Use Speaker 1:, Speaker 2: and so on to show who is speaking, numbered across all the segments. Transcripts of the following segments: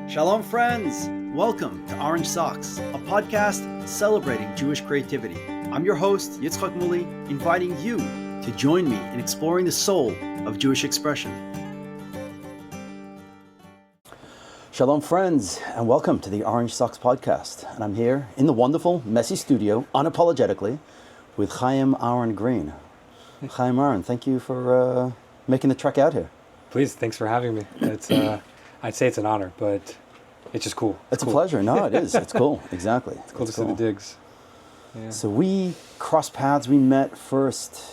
Speaker 1: Shalom, friends! Welcome to Orange Socks, a podcast celebrating Jewish creativity. I'm your host, Yitzchok Moully, inviting you to join me in exploring the soul of Jewish expression. Shalom, friends, and welcome to the Orange Socks podcast. And I'm here in the wonderful, messy studio, unapologetically, with Chaim Aaron Green. Chaim Aaron, thank you for making the trek out here.
Speaker 2: Please, thanks for having me. It's I'd say it's an honor, but it's just cool.
Speaker 1: It's
Speaker 2: cool.
Speaker 1: A pleasure. No, it is. It's cool. Exactly.
Speaker 2: It's cool to see the digs.
Speaker 1: Yeah. So we crossed paths. We met first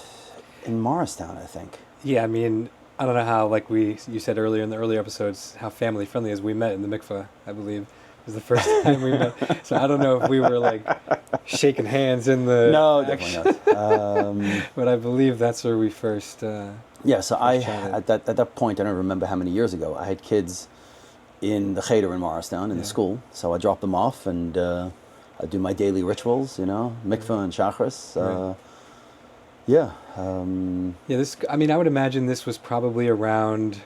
Speaker 1: in Morristown, I think.
Speaker 2: Yeah, I mean, I don't know how, like you said earlier in the earlier episodes, how family friendly is. We met in the mikveh, I believe. It was the first time we met. So I don't know if we were like shaking hands in the...
Speaker 1: No, definitely not.
Speaker 2: But I believe that's where we first...
Speaker 1: Yeah, so at that point, I don't remember how many years ago, I had kids in the cheder in Morristown, in the school. So I dropped them off and I do my daily rituals, mikveh and chachris.
Speaker 2: I would imagine this was probably around...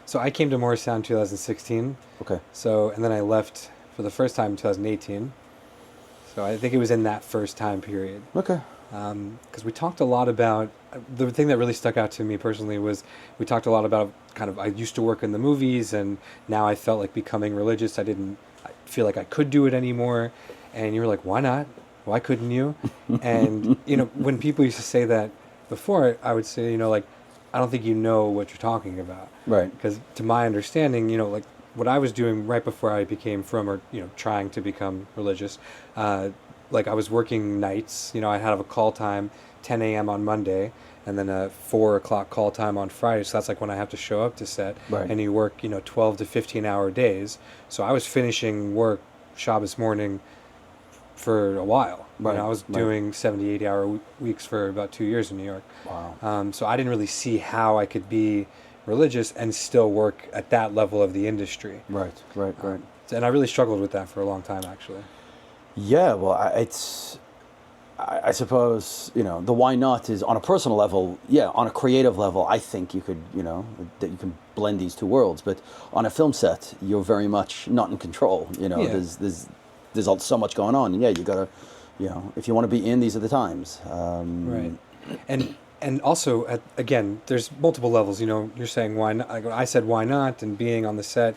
Speaker 2: So I came to Morristown in 2016.
Speaker 1: Okay.
Speaker 2: So, and then I left for the first time in 2018. So I think it was in that first time period.
Speaker 1: Okay.
Speaker 2: Because we talked a lot about, the thing that really stuck out to me personally was we talked a lot about I used to work in the movies and now I felt like becoming religious. I didn't feel like I could do it anymore. And you were like, why not? Why couldn't you? And, when people used to say that before, I would say, I don't think you know what you're talking about.
Speaker 1: Right.
Speaker 2: Because to my understanding, what I was doing right before I became trying to become religious, I was working nights. I'd have a call time 10 a.m. on Monday and then a 4 o'clock call time on Friday. So that's like when I have to show up to set.
Speaker 1: Right.
Speaker 2: And you work, 12 to 15 hour days. So I was finishing work Shabbos morning for a while.
Speaker 1: Right.
Speaker 2: I was doing 70, 80 hour weeks for about 2 years in New York.
Speaker 1: Wow.
Speaker 2: So I didn't really see how I could be religious and still work at that level of the industry.
Speaker 1: Right.
Speaker 2: And I really struggled with that for a long time, actually.
Speaker 1: Yeah, well, I suppose, the why not is on a personal level, on a creative level, I think you could, that you can blend these two worlds. But on a film set, you're very much not in control. There's so much going on. Yeah, you gotta, if you want to be in, these are the times.
Speaker 2: Right. And also, again, there's multiple levels. You're saying why not? I said why not, and being on the set,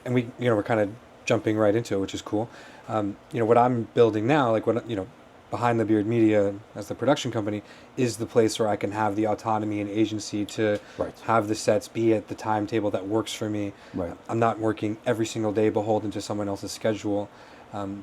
Speaker 2: and we're kind of jumping right into it, which is cool. What I'm building now, Behind the Beard Media as the production company, is the place where I can have the autonomy and agency to have the sets be at the timetable that works for me.
Speaker 1: Right.
Speaker 2: I'm not working every single day beholden to someone else's schedule.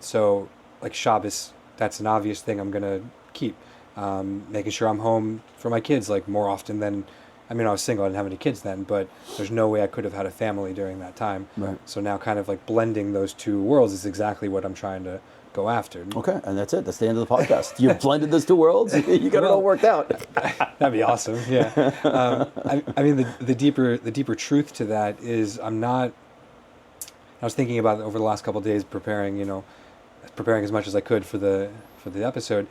Speaker 2: So Shabbos, that's an obvious thing I'm going to keep. Making sure I'm home for my kids more often than... I was single, I didn't have any kids then, but there's no way I could have had a family during that time.
Speaker 1: Right.
Speaker 2: So now kind of blending those two worlds is exactly what I'm trying to go after.
Speaker 1: Okay, and that's it. That's the end of the podcast. You've blended those two worlds. You got it all worked out.
Speaker 2: That'd be awesome. Yeah. The deeper truth to that is I was thinking about it over the last couple of days, preparing as much as I could for the episode.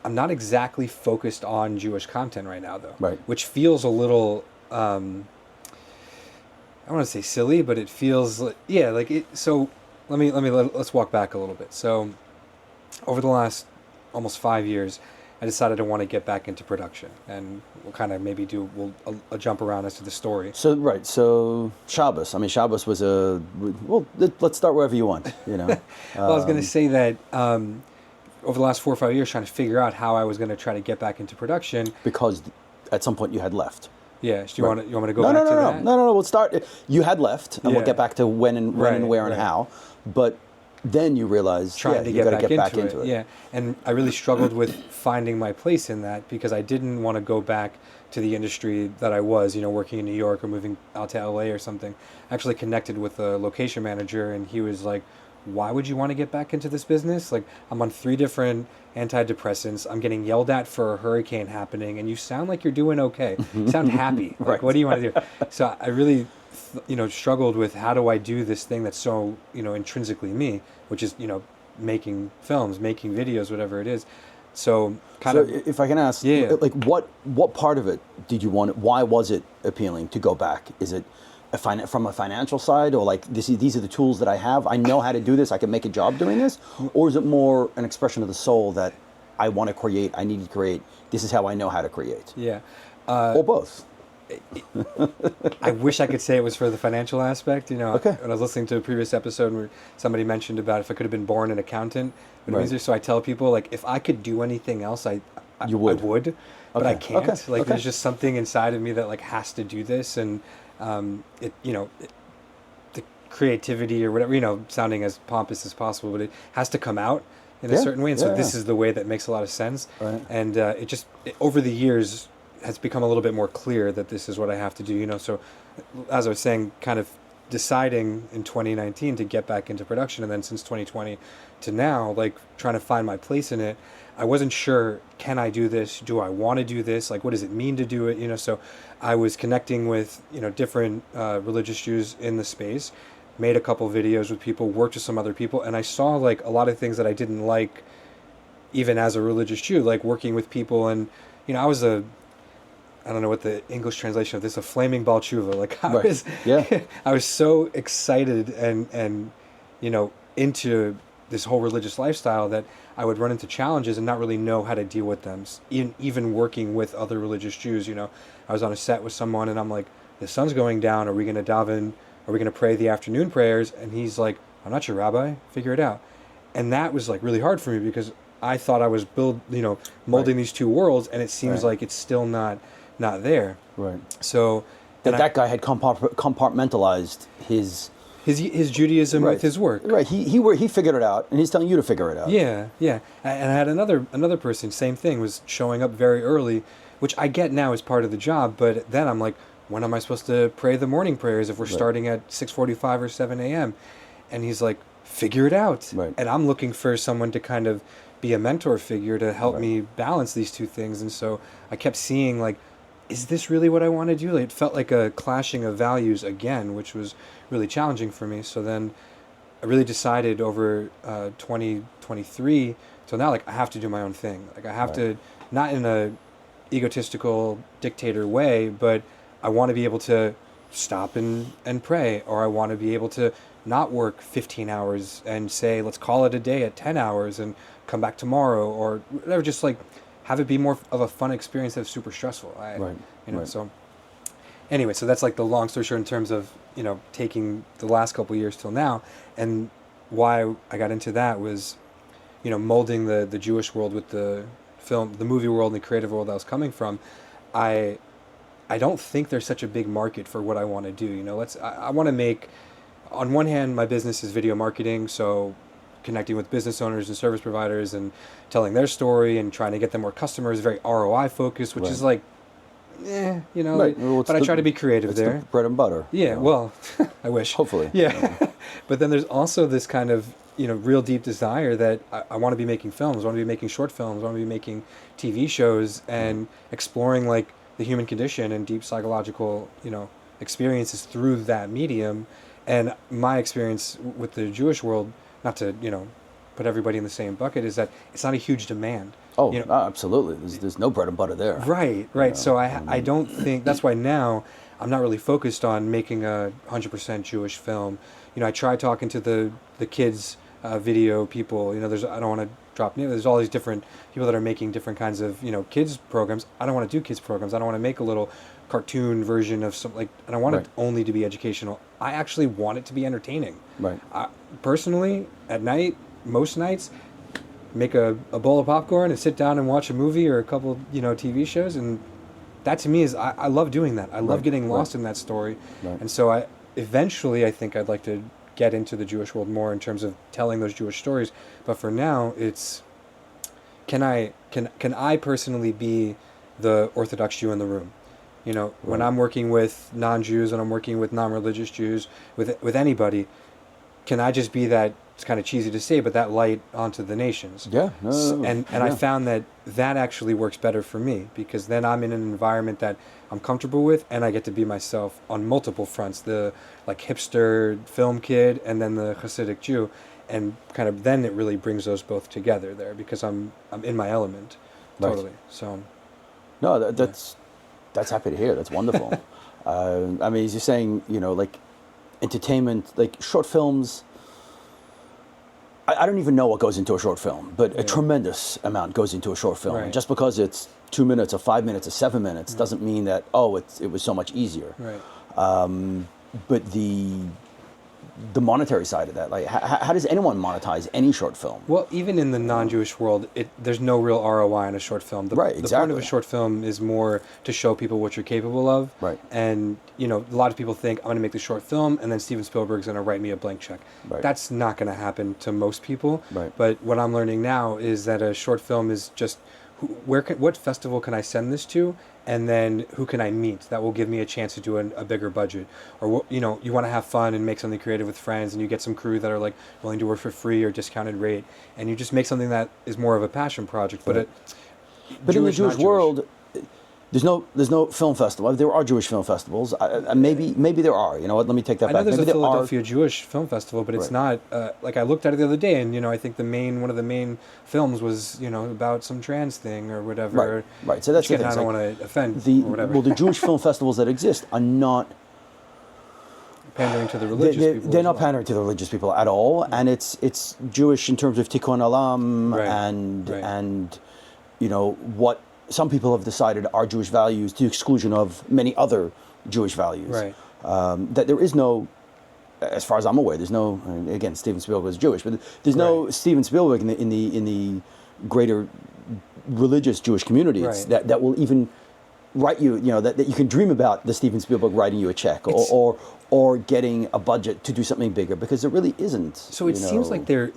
Speaker 2: I'm not exactly focused on Jewish content right now, though.
Speaker 1: Right.
Speaker 2: Which feels a little, I don't want to say silly, but it feels So let's walk back a little bit. So over the last almost 5 years, I decided I want to get back into production, and we'll kind of maybe do a jump around as to the story.
Speaker 1: So Shabbos. Shabbos was let's start wherever you want.
Speaker 2: Well, I was going to say that over the last 4 or 5 years, trying to figure out how I was going to try to get back into production.
Speaker 1: Because at some point you had left.
Speaker 2: Yeah. Do you want me to go back to that?
Speaker 1: No. We'll start. You had left, and we'll get back to when and where and how. But then you realized
Speaker 2: you got to get back into it. Yeah, and I really struggled with finding my place in that because I didn't want to go back to the industry that I was, working in New York or moving out to LA or something. I actually connected with a location manager, and he was like, why would you want to get back into this business? I'm on 3 different antidepressants. I'm getting yelled at for a hurricane happening, and you sound like you're doing okay. You sound happy.
Speaker 1: Right.
Speaker 2: What do you want to do? So I really, struggled with how do I do this thing that's so, intrinsically me, which is, making films, making videos, whatever it is. So
Speaker 1: if I can ask, what part of it did you want? Why was it appealing to go back? Is it from a financial side, or like these are the tools that I have. I know how to do this. I can make a job doing this, or is it more an expression of the soul that I want to create? I need to create. This is how I know how to create.
Speaker 2: Yeah.
Speaker 1: Or both.
Speaker 2: I wish I could say it was for the financial aspect.
Speaker 1: Okay.
Speaker 2: When I was listening to a previous episode where somebody mentioned about if I could have been born an accountant, it
Speaker 1: Right.
Speaker 2: was easier. So I tell people, like, if I could do anything else, I would, but I
Speaker 1: Okay.
Speaker 2: can't.
Speaker 1: Okay.
Speaker 2: Like,
Speaker 1: Okay.
Speaker 2: there's just something inside of me that like has to do this, and the creativity or whatever, sounding as pompous as possible, but it has to come out in a
Speaker 1: Yeah.
Speaker 2: certain way, and
Speaker 1: Yeah,
Speaker 2: so this
Speaker 1: yeah.
Speaker 2: is the way that makes a lot of sense.
Speaker 1: Right.
Speaker 2: And over the years has become a little bit more clear that this is what I have to do. So as I was saying, kind of deciding in 2019 to get back into production, and then since 2020 to now, like trying to find my place in it. I wasn't sure, can I do this? Do I want to do this? Like, what does it mean to do it? So I was connecting with, different religious Jews in the space, made a couple videos with people, worked with some other people, and I saw like a lot of things that I didn't like, even as a religious Jew, like working with people. And, I was I don't know what the English translation of this, a flaming Baal Tshuva. Like I
Speaker 1: Right.
Speaker 2: was,
Speaker 1: Yeah.
Speaker 2: I was so excited and into this whole religious lifestyle that I would run into challenges and not really know how to deal with them. Even working with other religious Jews, I was on a set with someone and I'm like, the sun's going down. Are we going to daven? Are we going to pray the afternoon prayers? And he's like, I'm not your rabbi. Figure it out. And that was like really hard for me because I thought I was molding
Speaker 1: Right.
Speaker 2: these two worlds, and it seems
Speaker 1: Right.
Speaker 2: like it's still not there.
Speaker 1: Right.
Speaker 2: So
Speaker 1: That guy had compartmentalized his
Speaker 2: Judaism
Speaker 1: right.
Speaker 2: with his work.
Speaker 1: Right. He figured it out, and he's telling you to figure it out.
Speaker 2: Yeah, yeah. And I had another person, same thing, was showing up very early, which I get now is part of the job. But then I'm like, when am I supposed to pray the morning prayers if we're
Speaker 1: Right.
Speaker 2: starting at 6:45 or 7 a.m.? And he's like, figure it out.
Speaker 1: Right.
Speaker 2: And I'm looking for someone to kind of be a mentor figure to help
Speaker 1: Right.
Speaker 2: me balance these two things. And so I kept seeing like, is this really what I want to do? Like, it felt like a clashing of values again, which was really challenging for me. So then I really decided over 2023 till now, like I have to do my own thing. Like I have
Speaker 1: Right.
Speaker 2: to, not in a egotistical dictator way, but I want to be able to stop and pray, or I want to be able to not work 15 hours and say, let's call it a day at 10 hours and come back tomorrow, or whatever, just like have it be more of a fun experience that's super stressful.
Speaker 1: Right. Right.
Speaker 2: So anyway, so that's like the long story short in terms of, taking the last couple of years till now. And why I got into that was, molding the Jewish world with the movie world and the creative world I was coming from. I don't think there's such a big market for what I want to do. I want to make, on one hand, my business is video marketing, so connecting with business owners and service providers and telling their story and trying to get them more customers, very ROI focused, which
Speaker 1: Right.
Speaker 2: is like,
Speaker 1: Right. Well,
Speaker 2: but I try to be creative
Speaker 1: it's
Speaker 2: there.
Speaker 1: the bread and butter.
Speaker 2: Yeah, well, I wish.
Speaker 1: Hopefully.
Speaker 2: Yeah. But then there's also this kind of, real deep desire that I want to be making films, I want to be making short films, I want to be making TV shows and exploring like the human condition and deep psychological, experiences through that medium. And my experience with the Jewish world, not to, put everybody in the same bucket, is that it's not a huge demand.
Speaker 1: Oh, absolutely. There's no bread and butter there.
Speaker 2: Right. So I don't think, that's why now I'm not really focused on making a 100% Jewish film. I try talking to the kids video people. I don't want to drop names. There's all these different people that are making different kinds of kids programs. I don't want to do kids programs. I don't want to make a little cartoon version of something. I don't want
Speaker 1: Right.
Speaker 2: it only to be educational. I actually want it to be entertaining.
Speaker 1: Right.
Speaker 2: Personally, at night, most nights, make a bowl of popcorn and sit down and watch a movie or a couple TV shows, and that to me is I love doing that. I love
Speaker 1: Right.
Speaker 2: getting lost
Speaker 1: Right.
Speaker 2: in that story.
Speaker 1: Right.
Speaker 2: And so I think I'd like to get into the Jewish world more in terms of telling those Jewish stories. But for now, it's can I personally be the Orthodox Jew in the room? When
Speaker 1: Right.
Speaker 2: I'm working with non-Jews and I'm working with non-religious Jews, with anybody, can I just be that? It's kind of cheesy to say, but that light onto the nations.
Speaker 1: Yeah.
Speaker 2: And I found that actually works better for me, because then I'm in an environment that I'm comfortable with, and I get to be myself on multiple fronts, the like hipster film kid and then the Hasidic Jew, and kind of then it really brings those both together there, because I'm in my element.
Speaker 1: Right.
Speaker 2: Totally. So
Speaker 1: No, that's happy to hear. That's wonderful. I mean, as you're saying, like entertainment, like short films. I don't even know what goes into a short film, but a tremendous amount goes into a short film.
Speaker 2: Right.
Speaker 1: Just because it's 2 minutes or 5 minutes or 7 minutes doesn't mean that it was so much easier.
Speaker 2: Right.
Speaker 1: But the monetary side of that, like how does anyone monetize any short film?
Speaker 2: Well, even in the non-Jewish world, there's no real ROI in a short film. The point of a short film is more to show people what you're capable of.
Speaker 1: Right.
Speaker 2: And, a lot of people think, I'm going to make the short film, and then Steven Spielberg's going to write me a blank check.
Speaker 1: Right.
Speaker 2: That's not going to happen to most people.
Speaker 1: Right.
Speaker 2: But what I'm learning now is that a short film is just, what festival can I send this to? And then who can I meet that will give me a chance to do a bigger budget? Or, you want to have fun and make something creative with friends, and you get some crew that are like willing to work for free or discounted rate, and you just make something that is more of a passion project. But
Speaker 1: in the Jewish world, there's no film festival. There are Jewish film festivals. Maybe there are. You know what? Let me take that back.
Speaker 2: I know there's
Speaker 1: maybe
Speaker 2: a Philadelphia Jewish film festival, but it's not. Like I looked at it the other day, and I think one of the main films was about some trans thing or whatever.
Speaker 1: Right. So that's the thing.
Speaker 2: I don't want to offend or whatever.
Speaker 1: Well, the Jewish film festivals that exist are not
Speaker 2: pandering to the religious people.
Speaker 1: They're not pandering to the religious people at all, and it's Jewish in terms of tikkun olam and what some people have decided are Jewish values to the exclusion of many other Jewish values.
Speaker 2: Right.
Speaker 1: That there is no, as far as I'm aware, there's no. Again, Steven Spielberg is Jewish, but there's no Steven Spielberg in the greater religious Jewish communities that will even write you. That you can dream about the Steven Spielberg writing you a check or getting a budget to do something bigger, because there really isn't.
Speaker 2: So it seems like there's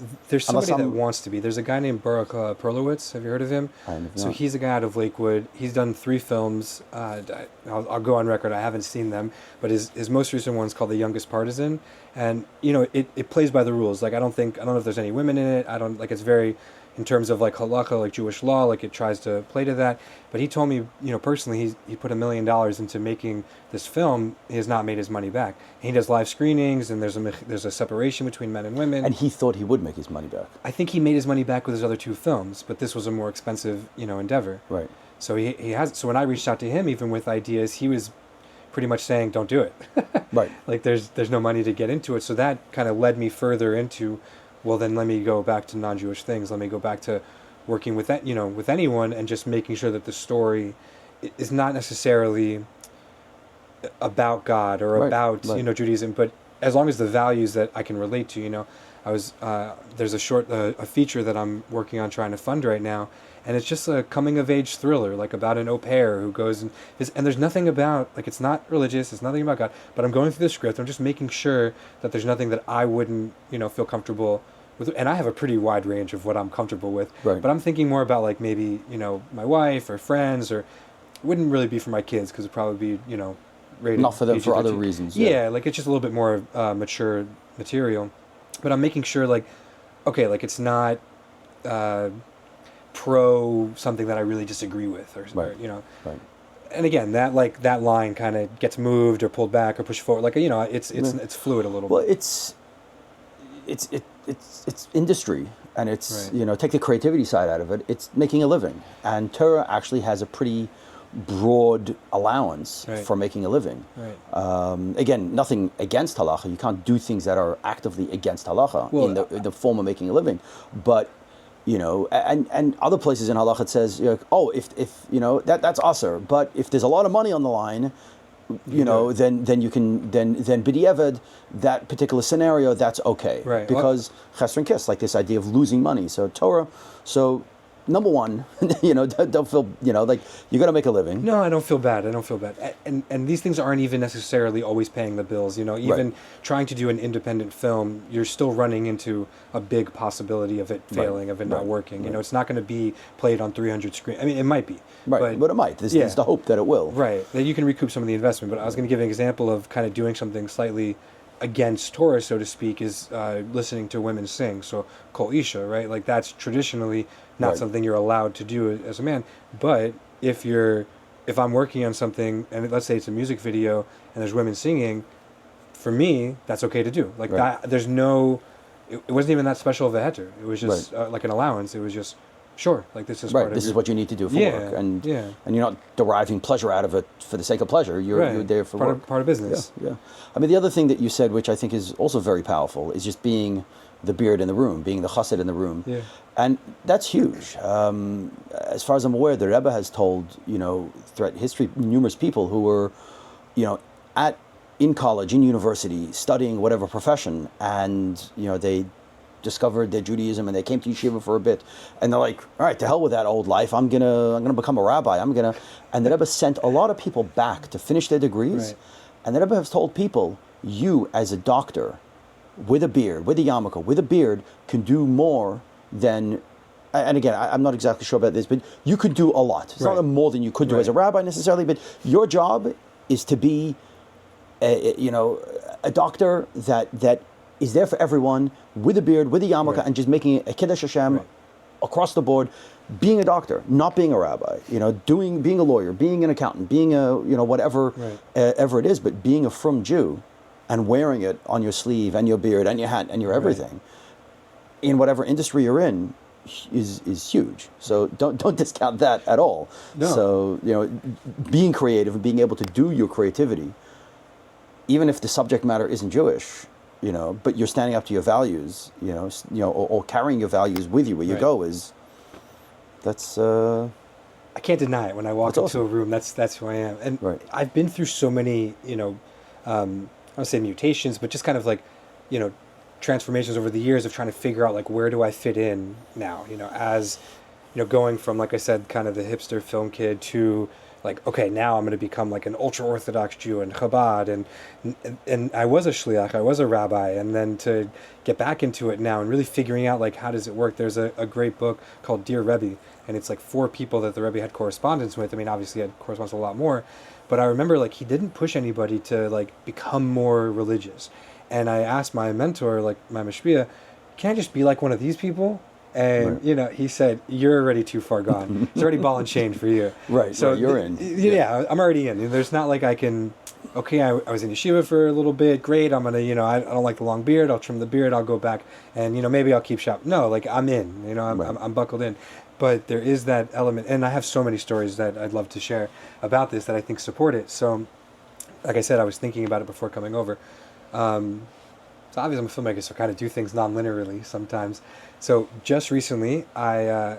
Speaker 2: somebody that wants to be. There's a guy named Baruch Perlowitz. Have you heard of him?
Speaker 1: I have not.
Speaker 2: So he's a guy out of Lakewood. He's done 3 films. I'll go on record. I haven't seen them, but his most recent one's called The Youngest Partisan, and it plays by the rules. Like I don't know if there's any women in it. It's very, in terms of like halakha, like Jewish law, like it tries to play to that. But he told me, personally, he put $1 million into making this film. He has not made his money back. And he does live screenings, and there's a separation between men and women.
Speaker 1: And he thought he would make his money back.
Speaker 2: I think he made his money back with his other 2 films, but this was a more expensive, endeavor.
Speaker 1: Right.
Speaker 2: So he has. So when I reached out to him, even with ideas, he was pretty much saying, "Don't do it."
Speaker 1: Right.
Speaker 2: Like there's no money to get into it. So that kind of led me further into, well, then let me go back to non-Jewish things. Let me go back to working with that, with anyone, and just making sure that the story is not necessarily about God or about Judaism, but as long as the values that I can relate to. I was there's a feature that I'm working on trying to fund right now, and it's just a coming of age thriller, like about an au pair who goes and there's nothing about, like, it's not religious, it's nothing about God, but I'm going through the script. I'm just making sure that there's nothing that I wouldn't feel comfortable with, and I have a pretty wide range of what I'm comfortable with.
Speaker 1: Right.
Speaker 2: But I'm thinking more about, like, maybe my wife or friends, or it wouldn't really be for my kids because it'd probably be rated
Speaker 1: not for them for
Speaker 2: PG-13.
Speaker 1: other reasons.
Speaker 2: Yeah, like it's just a little bit more mature material. But I'm making sure, like, okay, like it's not pro something that I really disagree with, or
Speaker 1: Right.
Speaker 2: Right. And again, that line kind of gets moved or pulled back or pushed forward. Like, it's fluid a little bit.
Speaker 1: Well, it's industry, and it's take the creativity side out of it. It's making a living, and Torah actually has a pretty broad allowance for making a living.
Speaker 2: Right.
Speaker 1: Again, nothing against halacha. You can't do things that are actively against halacha in the form of making a living. But and other places in halacha it says, if that's asur. But if there's a lot of money on the line, then you can then b'diavad that particular scenario, that's okay.
Speaker 2: Right.
Speaker 1: Because chesed and kiss, like this idea of losing money. So Torah. So number one, don't feel, like you got to make a living.
Speaker 2: No, I don't feel bad. And these things aren't even necessarily always paying the bills. Even trying to do an independent film, you're still running into a big possibility of it failing, of it not working. It's not going to be played on 300 screens. I mean, it might be.
Speaker 1: Right, but it might. There's the hope that it will.
Speaker 2: Right, that you can recoup some of the investment. But I was going to give an example of kind of doing something slightly against Torah, so to speak, is listening to women sing. So Kol Isha, right? Like that's traditionally not something you're allowed to do as a man. But if I'm working on something, and let's say it's a music video and there's women singing, for me that's okay to do. Like that, there's no, it wasn't even that special of a heter. It was just like an allowance. It was just sure, like this is
Speaker 1: right.
Speaker 2: part
Speaker 1: This
Speaker 2: of
Speaker 1: is what you need to do for work, and you're not deriving pleasure out of it for the sake of pleasure. You're there for work.
Speaker 2: Part of business.
Speaker 1: Yeah. I mean, the other thing that you said, which I think is also very powerful, is just being the beard in the room, being the chassid in the room, and that's huge. As far as I'm aware, the Rebbe has told throughout history numerous people who were, in college, in university, studying whatever profession, and they discovered their Judaism and they came to yeshiva for a bit, and they're like, all right, to hell with that old life. I'm gonna become a rabbi. And the Rebbe sent a lot of people back to finish their degrees, and the Rebbe has told people, you as a doctor, with a beard, with a yarmulke, with a beard, can do more than. And again, I'm not exactly sure about this, but you could do a lot. It's not more than you could do as a rabbi necessarily, but your job is to be a doctor that is there for everyone, with a beard, with a yarmulke, and just making a kiddush Hashem across the board. Being a doctor, not being a rabbi, being a lawyer, being an accountant, being a whatever ever it is, but being a frum Jew, and wearing it on your sleeve and your beard and your hat and your everything, in whatever industry you're in, is huge. So don't discount that at all.
Speaker 2: No.
Speaker 1: So being creative and being able to do your creativity, even if the subject matter isn't Jewish, but you're standing up to your values, or carrying your values with you where you go that's.
Speaker 2: I can't deny it. When I walk into a room, that's who I am. And I've been through so many, I don't say mutations, but just kind of like, transformations over the years of trying to figure out like where do I fit in now, as going from, like I said, kind of the hipster film kid to like, okay, now I'm going to become like an ultra Orthodox Jew and Chabad, and I was a shliach, I was a rabbi, and then to get back into it now and really figuring out like how does it work. There's a great book called Dear Rebbe, and it's like 4 people that the Rebbe had correspondence with. I mean, obviously he had correspondence with a lot more, but I remember like he didn't push anybody to like become more religious. And I asked my mentor, like my mashpia, can I just be like one of these people? And he said, you're already too far gone. It's already ball and chain for you.
Speaker 1: So you're in.
Speaker 2: Yeah, I'm already in. There's not like I can. Okay, I was in yeshiva for a little bit. Great, I'm gonna. I don't like the long beard. I'll trim the beard. I'll go back, and maybe I'll keep shop. No, like I'm in. I'm buckled in. But there is that element, and I have so many stories that I'd love to share about this that I think support it. So, like I said, I was thinking about it before coming over. So obviously I'm a filmmaker, so I kind of do things non-linearly sometimes. So just recently, I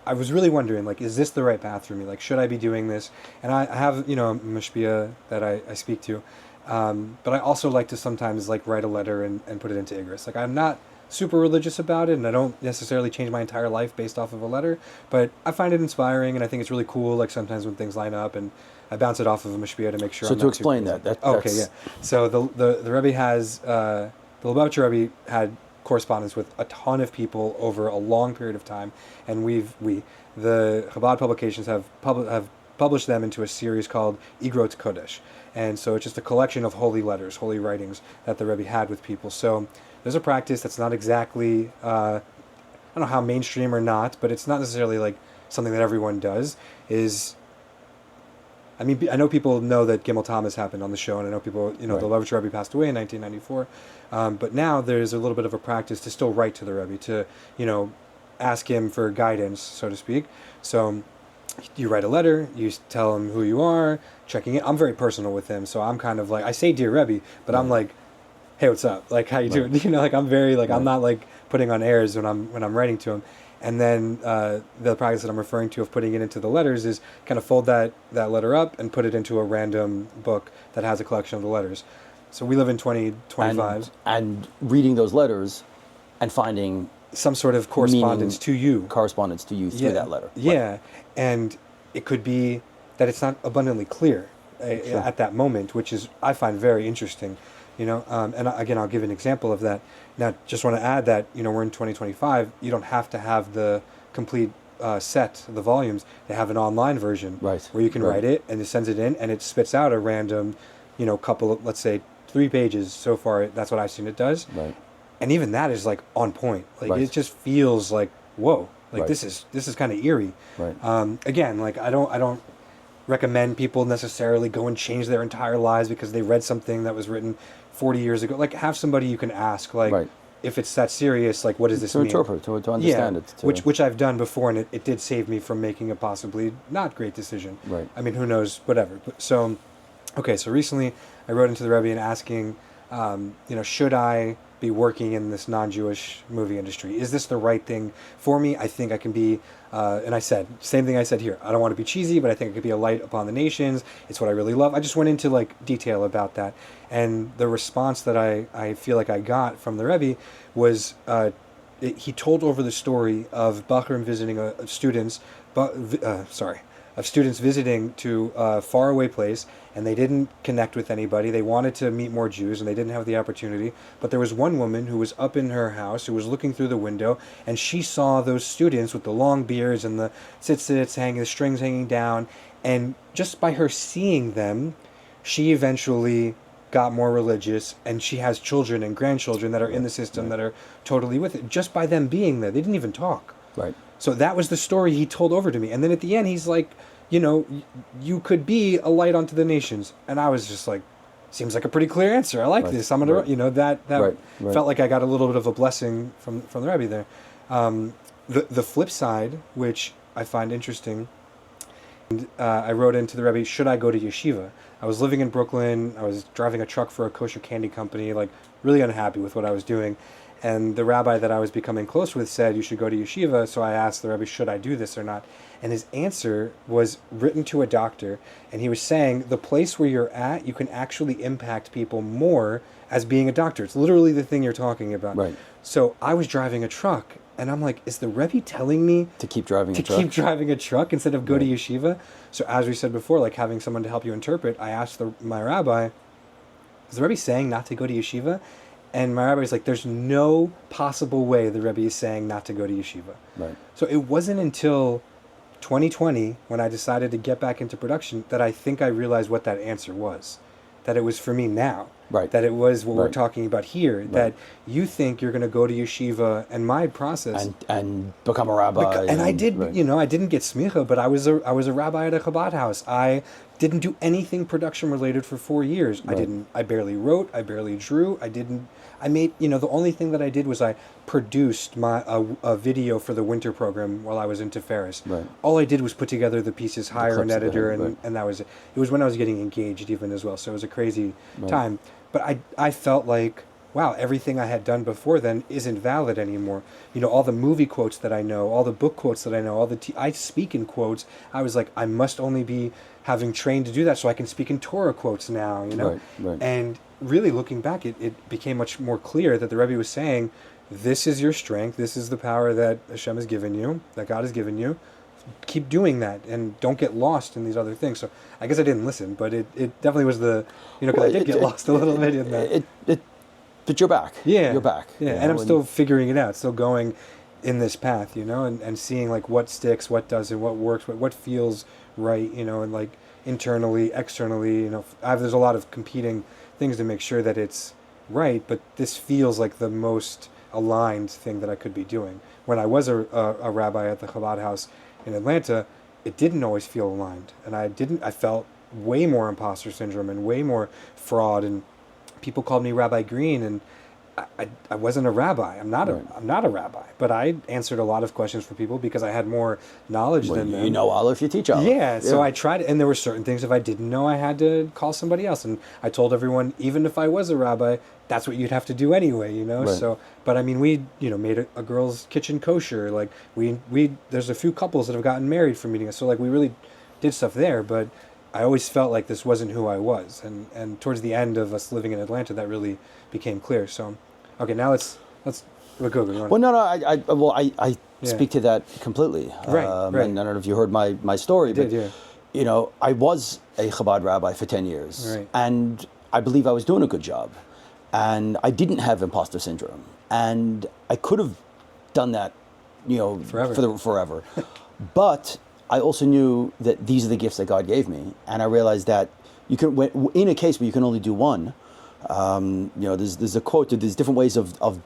Speaker 2: was really wondering, like, is this the right path for me? Like, should I be doing this? And I have, a mashpia that I speak to, but I also like to sometimes like write a letter and put it into Igris. Like, I'm not super religious about it, and I don't necessarily change my entire life based off of a letter, but I find it inspiring, and I think it's really cool. Like sometimes when things line up, and I bounce it off of a mashpia to make sure.
Speaker 1: So to explain that.
Speaker 2: Okay, yeah. So the Rebbe has the Lubavitcher Rebbe had correspondence with a ton of people over a long period of time, and the Chabad publications have published them into a series called Igrot Kodesh, and so it's just a collection of holy letters, holy writings that the Rebbe had with people. So there's a practice that's not exactly I don't know how mainstream or not, but it's not necessarily like something that everyone does. I mean, I know people know that Gimel Thomas happened on the show, and I know people, the Lubavitcher Rebbe passed away in 1994, but now there's a little bit of a practice to still write to the Rebbe, to, ask him for guidance, so to speak. So you write a letter, you tell him who you are, checking in. I'm very personal with him, so I'm kind of like, I say Dear Rebbe, but I'm like, hey, what's up? Like, how you doing? Like I'm very, like, I'm not like putting on airs when I'm writing to him. And then the practice that I'm referring to of putting it into the letters is kind of fold that letter up and put it into a random book that has a collection of the letters. So we live in 2025.
Speaker 1: And reading those letters and finding
Speaker 2: some sort of correspondence to you.
Speaker 1: Correspondence to you through that letter.
Speaker 2: Yeah. Right. And it could be that it's not abundantly clear at that moment, which is, I find very interesting. And again, I'll give an example of that. Now, just want to add that, we're in 2025. You don't have to have the complete set, the volumes. They have an online version where you can write it, and it sends it in, and it spits out a random, couple of, let's say, 3 pages so far. That's what I've seen it does.
Speaker 1: Right.
Speaker 2: And even that is like on point. Like it just feels like, whoa, like this is kind of eerie.
Speaker 1: Right.
Speaker 2: Again, like I don't recommend people necessarily go and change their entire lives because they read something that was written 40 years ago. Like, have somebody you can ask, like, if it's that serious, like, what does this mean?
Speaker 1: To interpret, to understand it.
Speaker 2: Which I've done before, and it did save me from making a possibly not great decision.
Speaker 1: Right.
Speaker 2: I mean, who knows, whatever. So recently I wrote into the Rebbe and asking, should I be working in this non-Jewish movie industry? Is this the right thing for me? I think I can be, and I said, same thing I said here. I don't want to be cheesy, but I think I could be a light upon the nations. It's what I really love. I just went into like detail about that. And the response that I feel like I got from the Rebbe was, he told over the story of Bachrim visiting of students visiting to a faraway place, and they didn't connect with anybody. They wanted to meet more Jews, and they didn't have the opportunity. But there was one woman who was up in her house, who was looking through the window, and she saw those students with the long beards and the tzitzits hanging, the strings hanging down, and just by her seeing them, she eventually got more religious, and she has children and grandchildren that are in the system that are totally with it, just by them being there. They didn't even talk.
Speaker 1: Right.
Speaker 2: So that was the story he told over to me. And then at the end, he's like, you could be a light unto the nations. And I was just like, seems like a pretty clear answer. I like this. I'm going to, that felt like I got a little bit of a blessing from the Rebbe there. The flip side, which I find interesting, and I wrote into the Rebbe, should I go to yeshiva? I was living in Brooklyn. I was driving a truck for a kosher candy company, like really unhappy with what I was doing. And the rabbi that I was becoming close with said, you should go to yeshiva. So I asked the Rebbe, should I do this or not? And his answer was written to a doctor. And he was saying, the place where you're at, you can actually impact people more as being a doctor. It's literally the thing you're talking about.
Speaker 1: Right.
Speaker 2: So I was driving a truck, and I'm like, is the Rebbe telling me
Speaker 1: to keep driving
Speaker 2: a truck instead of go to yeshiva? So as we said before, like having someone to help you interpret, I asked my rabbi, is the Rebbe saying not to go to yeshiva? And my rabbi was like, there's no possible way the Rebbe is saying not to go to yeshiva.
Speaker 1: Right.
Speaker 2: So it wasn't until 2020, when I decided to get back into production, that I think I realized what that answer was. That it was for me now.
Speaker 1: Right.
Speaker 2: That it was what we're talking about here.
Speaker 1: Right.
Speaker 2: That you think you're going to go to yeshiva, and my process...
Speaker 1: And become a rabbi.
Speaker 2: And I did, I didn't get smicha, but I was a rabbi at a Chabad house. I didn't do anything production related for 4 years.
Speaker 1: Right.
Speaker 2: I barely wrote, I barely drew, I made, the only thing that I did was I produced a video for the winter program while I was in Tiferes.
Speaker 1: Right.
Speaker 2: All I did was put together the pieces, hire an editor,
Speaker 1: right.
Speaker 2: and that was it. It was when I was getting engaged even as well, so it was a crazy time. But I felt like, wow, everything I had done before then isn't valid anymore. All the movie quotes that I know, all the book quotes that I know, I speak in quotes. I was like, I must only be having trained to do that so I can speak in Torah quotes now,
Speaker 1: Right.
Speaker 2: And really looking back, it became much more clear that the Rebbe was saying, this is your strength, this is the power that Hashem has given you, that God has given you. Keep doing that and don't get lost in these other things. So I guess I didn't listen, but it definitely was because I did get lost a little bit in that.
Speaker 1: But you're back.
Speaker 2: Yeah.
Speaker 1: You're back.
Speaker 2: Yeah, and I'm still figuring it out, still going in this path, and seeing like what sticks, what doesn't, what works, what feels right, and like internally, externally, there's a lot of competing things to make sure that it's right, but this feels like the most aligned thing that I could be doing. When I was a rabbi at the Chabad house in Atlanta, it didn't always feel aligned, and I felt way more imposter syndrome and way more fraud, and people called me Rabbi Green, and I wasn't a rabbi. I'm not a rabbi, but I answered a lot of questions for people because I had more knowledge than them.
Speaker 1: You know Aleph, you teach Aleph.
Speaker 2: Yeah, so I tried, and there were certain things if I didn't know, I had to call somebody else. And I told everyone, even if I was a rabbi, that's what you'd have to do anyway, Right. So, but I mean, we made a girl's kitchen kosher. Like we there's a few couples that have gotten married from meeting us. So like we really did stuff there, but I always felt like this wasn't who I was, and towards the end of us living in Atlanta, that really became clear. So, okay, now let's go.
Speaker 1: Well, no, I speak to that completely.
Speaker 2: Right.
Speaker 1: And I don't know if you heard my story,
Speaker 2: I did,
Speaker 1: yeah. I was a Chabad rabbi for 10 years,
Speaker 2: right.
Speaker 1: And I believe I was doing a good job, and I didn't have imposter syndrome, and I could have done that, forever, but I also knew that these are the gifts that God gave me, and I realized that you can, in a case where you can only do one, there's a quote, there's different ways of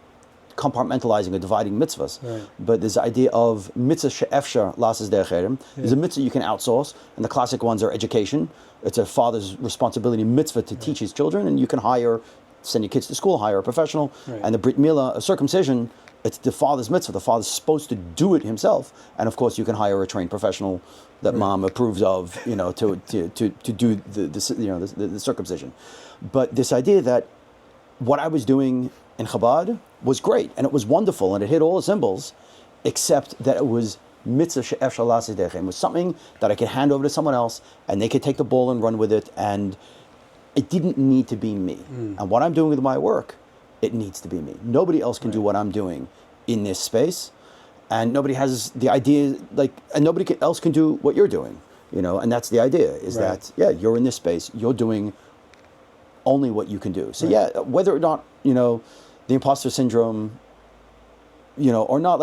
Speaker 1: compartmentalizing or dividing mitzvahs,
Speaker 2: right.
Speaker 1: But there's the idea of mitzvah she'efshar lasas derech. There's a mitzvah you can outsource, and the classic ones are education. It's a father's responsibility mitzvah to teach his children, and you can hire send your kids to school, hire a professional,
Speaker 2: Right.
Speaker 1: and the Brit Milah, a circumcision, it's the father's mitzvah. The father's supposed to do it himself, and of course you can hire a trained professional that mom approves of, you know, to do the circumcision. But this idea that what I was doing in Chabad was great, and it was wonderful, and it hit all the symbols, except that it was mitzvah she'efshar la'aseh derech. It was something that I could hand over to someone else, and they could take the ball and run with it, and it didn't need to be me. And what I'm doing with my work, it needs to be me. Nobody else can do what I'm doing in this space, and nobody has the idea, and nobody else can do what you're doing, you know, and that's the idea, is that, you're in this space, you're doing only what you can do. So whether or not, you know, the imposter syndrome, you know, or not,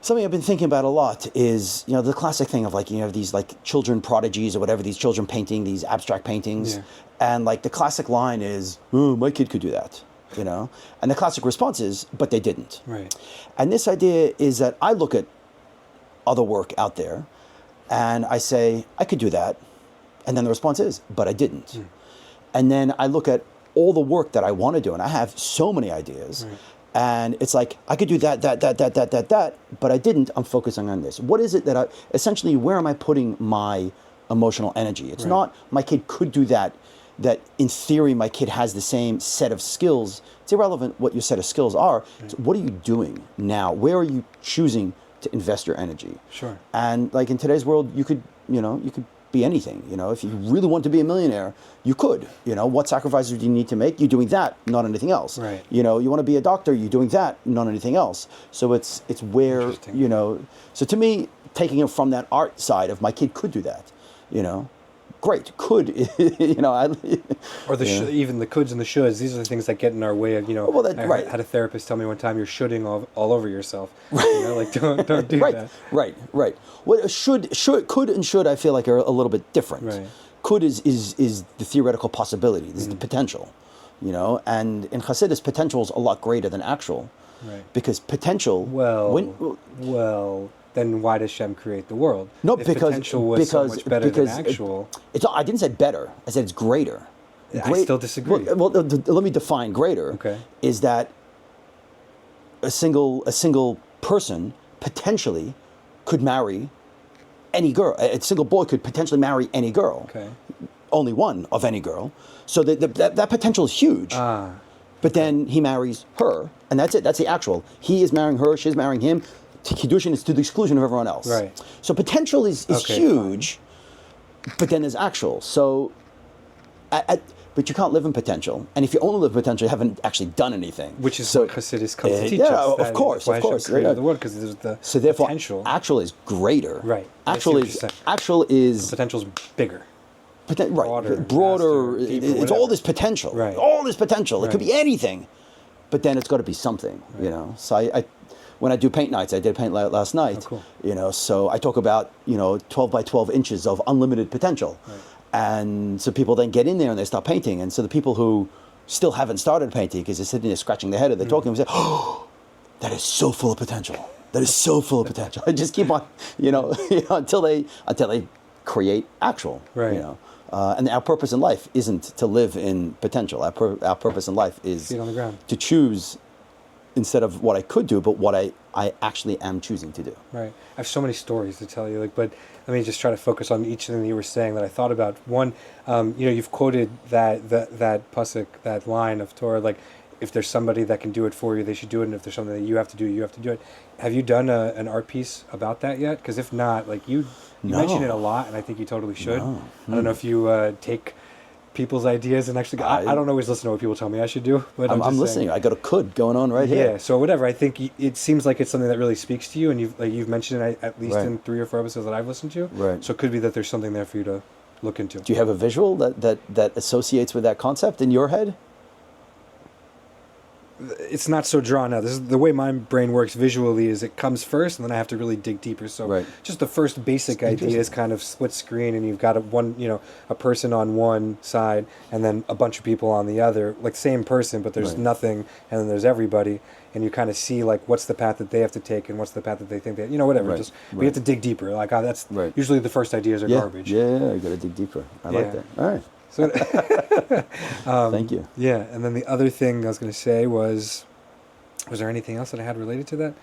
Speaker 1: something I've been thinking about a lot is, you know, the classic thing of you have these children prodigies or whatever, these children painting these abstract paintings, and the classic line is, "Oh, my kid could do that," you know, and the classic response is, "But they didn't."
Speaker 2: Right.
Speaker 1: And this idea is that I look at other work out there, and I say, "I could do that," and then the response is, "But I didn't." And then I look at all the work that I want to do, and I have so many ideas. And it's I could do that, but I didn't. I'm focusing on this. What is it that essentially, where am I putting my emotional energy? It's not my kid could do that in theory my kid has the same set of skills. It's irrelevant what your set of skills are. So what are you doing now? Where are you choosing to invest your energy?
Speaker 2: Sure.
Speaker 1: And in today's world, you could be anything. You know, if you really want to be a millionaire, you could. You know, what sacrifices do you need to make? You're doing that, not anything else.
Speaker 2: Right.
Speaker 1: You know, you want to be a doctor, you're doing that, not anything else. So it's where, you know, so to me, taking it from that art side of my kid could do that, you know, great, could, you know.
Speaker 2: Or even the coulds and the shoulds, these are the things that get in our way of, you know, I had a therapist tell me one time, you're shoulding all over yourself. You know, don't do that.
Speaker 1: Right. Well, could and should, I feel are a little bit different.
Speaker 2: Right.
Speaker 1: Could is the theoretical possibility, this is the potential, you know, and in Hasidus, potential is a lot greater than actual.
Speaker 2: Right.
Speaker 1: Because potential,
Speaker 2: well, then why does Shem create the world?
Speaker 1: No,
Speaker 2: if
Speaker 1: because
Speaker 2: potential was so much better than actual.
Speaker 1: I didn't say better. I said it's greater.
Speaker 2: I still disagree.
Speaker 1: Well, let me define greater.
Speaker 2: Okay.
Speaker 1: Is that a single person potentially could marry any girl. A single boy could potentially marry any girl.
Speaker 2: Okay.
Speaker 1: Only one of any girl. So that potential is huge. But then he marries her, and that's it. That's the actual. He is marrying her. She's marrying him. Kiddushin is to the exclusion of everyone else.
Speaker 2: Right.
Speaker 1: So potential is huge, but then there's actual. So, but you can't live in potential. And if you only live in potential, you haven't actually done anything.
Speaker 2: Which is what Hasidus comes to teach us.
Speaker 1: Yeah, of course.
Speaker 2: The world, because there's the
Speaker 1: so therefore,
Speaker 2: potential.
Speaker 1: Actual is greater.
Speaker 2: Right.
Speaker 1: Actual is
Speaker 2: potential's bigger.
Speaker 1: Broader.
Speaker 2: Faster, deeper,
Speaker 1: it's all this potential.
Speaker 2: Right.
Speaker 1: All this potential.
Speaker 2: Right.
Speaker 1: It could be anything, but then it's got to be something.
Speaker 2: Right.
Speaker 1: You know. So I when I do paint nights, I did paint last night.
Speaker 2: Oh, cool.
Speaker 1: You know, so I talk about 12 by 12 inches of unlimited potential, and so people then get in there and they start painting, and so the people who still haven't started painting because they're sitting there scratching their head or they're talking, and say, "Oh, that is so full of potential. That is so full of potential." I just keep on, until they create actual.
Speaker 2: Right.
Speaker 1: You know. And our purpose in life isn't to live in potential. Our purpose in life is
Speaker 2: feet on the ground.
Speaker 1: To choose instead of what I could do, but what I actually am choosing to do.
Speaker 2: Right. I have so many stories to tell you, but let me just try to focus on each thing that you were saying that I thought about. One, you've quoted that pasuk, that line of Torah, if there's somebody that can do it for you, they should do it, and if there's something that you have to do, you have to do it. Have you done an art piece about that yet? Because if not, you mention it a lot, and I think you totally should.
Speaker 1: No.
Speaker 2: I don't know if you take people's ideas and actually. I don't always listen to what people tell me I should do, but I'm
Speaker 1: listening. I got a could going on right here.
Speaker 2: Yeah. So whatever. I think it seems like it's something that really speaks to you, and you've mentioned it at least in 3 or 4 episodes that I've listened to.
Speaker 1: Right.
Speaker 2: So it could be that there's something there for you to look into.
Speaker 1: Do you have a visual that associates with that concept in your head?
Speaker 2: It's not so drawn out. This is the way my brain works visually. Is it comes first, and then I have to really dig deeper. So just the first basic idea is kind of split screen, and you've got a person on one side, and then a bunch of people on the other, same person, but there's nothing, and then there's everybody, and you kind of see what's the path that they have to take, and what's the path that they think whatever. We have to dig deeper. That's usually the first ideas are garbage.
Speaker 1: Yeah, you got to dig deeper. I like that. All right.
Speaker 2: So,
Speaker 1: Thank you.
Speaker 2: Yeah, and then the other thing I was going to say was there anything else that I had related to that?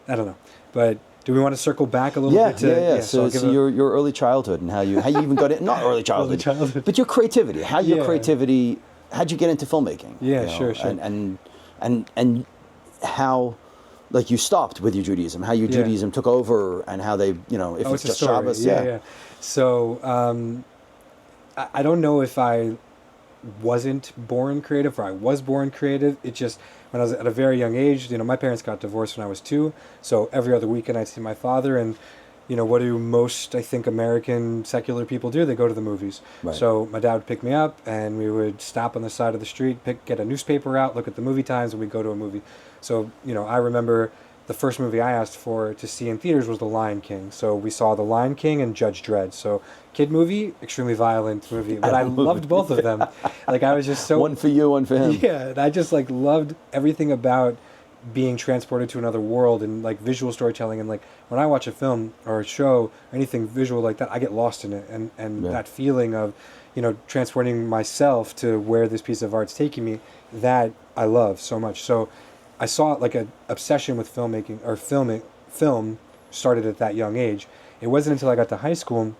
Speaker 2: I don't know, but do we want to circle back a little bit to
Speaker 1: So your early childhood and how you even got it, not early childhood, but your creativity, how'd you get into filmmaking?
Speaker 2: Yeah, sure.
Speaker 1: And how, like, you stopped with your Judaism, how your Judaism took over, and how they, if it's just Shabbos.
Speaker 2: Yeah. So I don't know if I wasn't born creative or I was born creative. It just, when I was at a very young age, my parents got divorced when I was 2. So every other weekend I'd see my father, and what do most, I think, American secular people do? They go to the movies.
Speaker 1: Right.
Speaker 2: So my dad would pick me up, and we would stop on the side of the street, get a newspaper out, look at the movie times, and we'd go to a movie. So, I remember the first movie I asked for to see in theaters was The Lion King. So we saw The Lion King and Judge Dredd. So kid movie, extremely violent movie, but I loved both of them. Like, I was just so...
Speaker 1: One for you, one for him.
Speaker 2: Yeah, and I just, loved everything about being transported to another world and, visual storytelling. And, when I watch a film or a show or anything visual like that, I get lost in it. And that feeling of, transporting myself to where this piece of art's taking me, that I love so much. So I saw an obsession with filmmaking or film started at that young age. It wasn't until I got to high school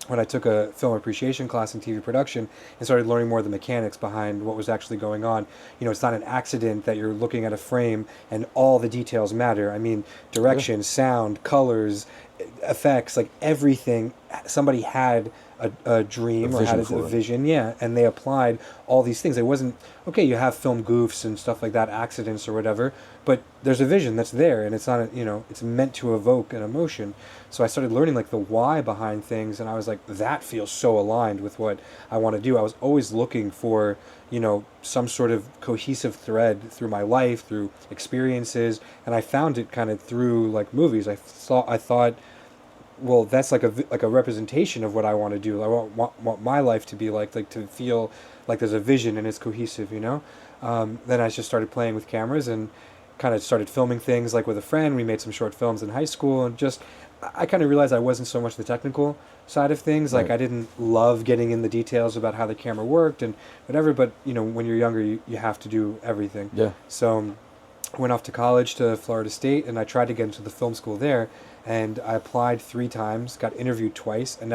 Speaker 2: when I took a film appreciation class in TV production and started learning more of the mechanics behind what was actually going on. It's not an accident that you're looking at a frame and all the details matter. I mean, direction, sound, colors, effects, everything. Somebody had a dream or had a vision, and they applied all these things. It wasn't, okay, you have film goofs and stuff like that, accidents or whatever, but there's a vision that's there, and it's not, it's meant to evoke an emotion. So I started learning the why behind things, and I was like, that feels so aligned with what I want to do. I was always looking for, some sort of cohesive thread through my life, through experiences, and I found it kind of through movies. I thought, well, that's like a representation of what I want to do. I want my life to be like to feel like there's a vision and it's cohesive, Then I just started playing with cameras and kind of started filming things with a friend. We made some short films in high school, and I kind of realized I wasn't so much the technical side of things.
Speaker 1: Right.
Speaker 2: I didn't love getting in the details about how the camera worked and whatever, but when you're younger, you have to do everything.
Speaker 1: Yeah.
Speaker 2: So I went off to college to Florida State, and I tried to get into the film school there. And I applied 3 times, got interviewed twice, and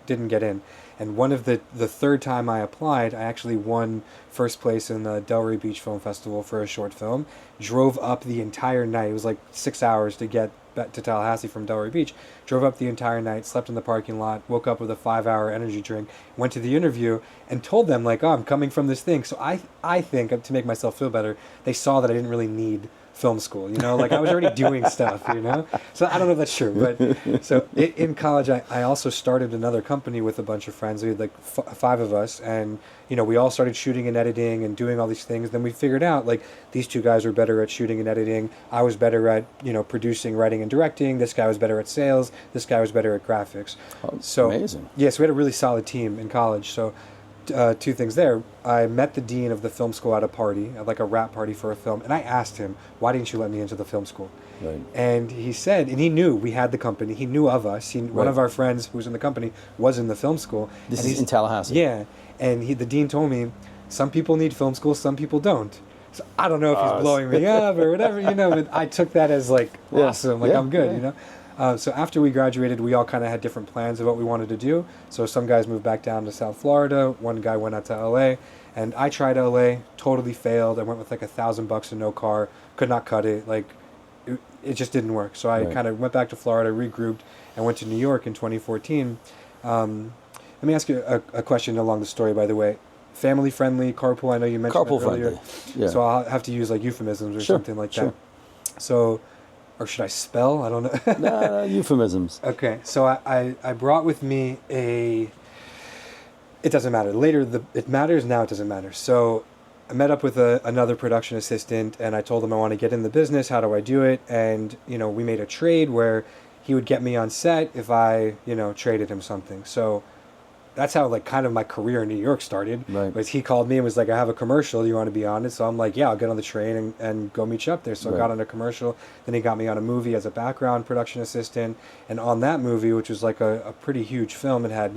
Speaker 2: didn't get in. And one of the third time I applied, I actually won first place in the Delray Beach Film Festival for a short film. Drove up the entire night. It was 6 hours to get back to Tallahassee from Delray Beach. Drove up the entire night, slept in the parking lot, woke up with a 5-hour energy drink, went to the interview, and told them oh, I'm coming from this thing. So I think, to make myself feel better, they saw that I didn't really need film school, I was already doing stuff, so I don't know if that's true, but so in college I also started another company with a bunch of friends. We had 5 of us, and we all started shooting and editing and doing all these things. Then we figured out these 2 guys were better at shooting and editing, I was better at producing, writing, and directing, this guy was better at sales, this guy was better at graphics. So
Speaker 1: amazing.
Speaker 2: So we had a really solid team in college. So 2 things there. I met the dean of the film school at a party, at a wrap party for a film, and I asked him, why didn't you let me into the film school?
Speaker 1: Right.
Speaker 2: And he said, and he knew we had the company, he knew of us, one of our friends who was in the company was in the film school.
Speaker 1: This is in Tallahassee.
Speaker 2: Yeah, and the dean told me, some people need film school, some people don't. So I don't know if he's blowing me up or whatever, but I took that as awesome, I'm good, So after we graduated, we all kind of had different plans of what we wanted to do. So some guys moved back down to South Florida. One guy went out to LA, and I tried LA, totally failed. I went with $1,000 and no car, could not cut it. It just didn't work. So I kind of went back to Florida, regrouped, and went to New York in 2014. Let me ask you a question along the story, by the way. Family friendly, carpool. I know you mentioned
Speaker 1: carpool
Speaker 2: that earlier.
Speaker 1: Friendly. Yeah.
Speaker 2: So I'll have to use euphemisms or something like that. So. Or should I spell? I don't know.
Speaker 1: No, euphemisms.
Speaker 2: Okay, so I brought with me it doesn't matter. Later, it matters, now it doesn't matter. So I met up with another production assistant, and I told him I want to get in the business, how do I do it? And, we made a trade where he would get me on set if I, traded him something. So that's how kind of my career in New York started.
Speaker 1: Right.
Speaker 2: Was he called me and was like, I have a commercial, you want to be on it? So I'm like, yeah, I'll get on the train and go meet you up there. So I got on a commercial. Then he got me on a movie as a background production assistant. And on that movie, which was a pretty huge film, it had,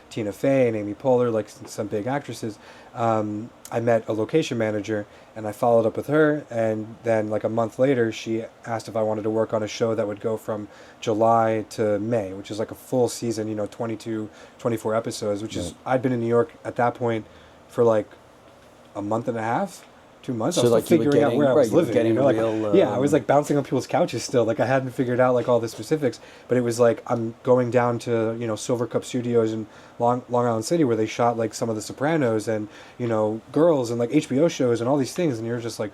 Speaker 2: Tina Fey and Amy Poehler, like some big actresses. I met a location manager, and I followed up with her, and then like a month later, she asked if I wanted to work on a show that would go from July to May, which is like a full season, 22, 24 episodes, which is, I'd been in New York at that point for like a month and a half, 2 months.
Speaker 1: So
Speaker 2: I was
Speaker 1: like
Speaker 2: still figuring out where I was living. Like,
Speaker 1: real,
Speaker 2: I was like bouncing on people's couches still. Like I hadn't figured out like all the specifics, but it was like I'm going down to Silver Cup Studios in Long Island City where they shot like some of The Sopranos and Girls and like HBO shows and all these things, and you're just like,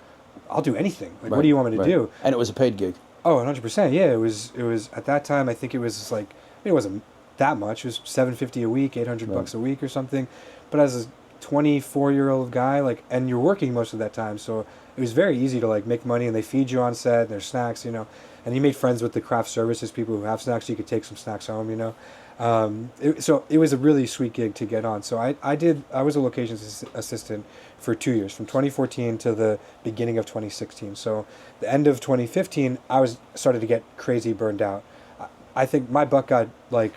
Speaker 2: I'll do anything. Like, what do you want me to do?
Speaker 1: And it was a paid gig.
Speaker 2: Oh, 100%. Yeah, it was at that time. I think it was like it wasn't that much. It was $750 a week, $800 a week or something. But as a 24-year-old guy, like, and you're working most of that time, so it was very easy to like make money, and they feed you on set and there's snacks, and you made friends with the craft services people who have snacks, so you could take some snacks home, so it was a really sweet gig to get on. So I was a locations assistant for 2 years, from 2014 to the beginning of 2016. So the end of 2015, I started to get crazy burned out. I think my butt got like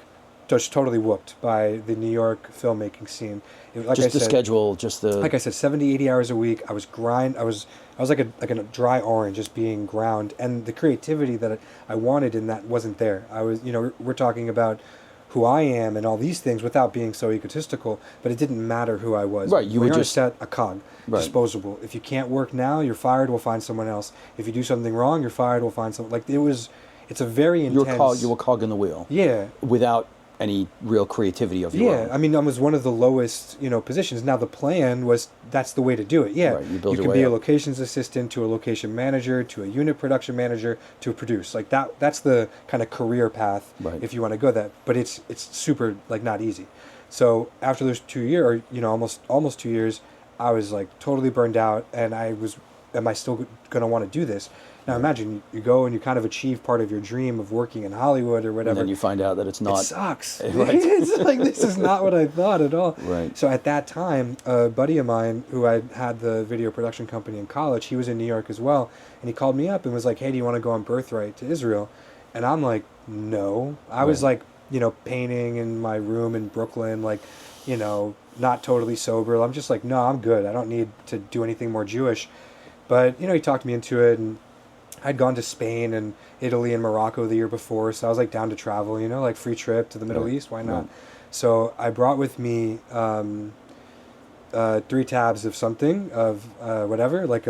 Speaker 2: just totally whooped by the New York filmmaking scene. Like
Speaker 1: just the schedule, just the...
Speaker 2: Like I said, 70, 80 hours a week. I was I was like a dry orange, just being ground. And the creativity that I wanted in that wasn't there. I was, we're talking about who I am and all these things without being so egotistical, but it didn't matter who I was.
Speaker 1: Right, you were just...
Speaker 2: set a cog, disposable. If you can't work now, you're fired, we'll find someone else. If you do something wrong, you're fired, we'll find someone. Like, it's a very intense...
Speaker 1: You were cog in the wheel.
Speaker 2: Yeah.
Speaker 1: Without any real creativity of your own.
Speaker 2: I mean, I was one of the lowest, positions. Now the plan was that's the way to do it. Yeah,
Speaker 1: right, you
Speaker 2: can be a locations assistant to a location manager to a unit production manager to a produce. Like that. That's the kind of career path if you want to go that. But it's super like not easy. So after those 2 years, or almost 2 years, I was like totally burned out, and am I still going to want to do this? Now imagine you go and you kind of achieve part of your dream of working in Hollywood or whatever.
Speaker 1: And then you find out that it's not.
Speaker 2: It sucks.
Speaker 1: Right.
Speaker 2: It's like, this is not what I thought at all.
Speaker 1: Right.
Speaker 2: So at that time, a buddy of mine who I had the video production company in college, he was in New York as well. And he called me up and was like, hey, do you want to go on Birthright to Israel? And I'm like, no. I was like, painting in my room in Brooklyn, like, not totally sober. I'm just like, no, I'm good. I don't need to do anything more Jewish. But, he talked me into it, and I'd gone to Spain and Italy and Morocco the year before, so I was like down to travel, like free trip to the Middle East, why not? So I brought with me 3 tabs of something, of whatever, like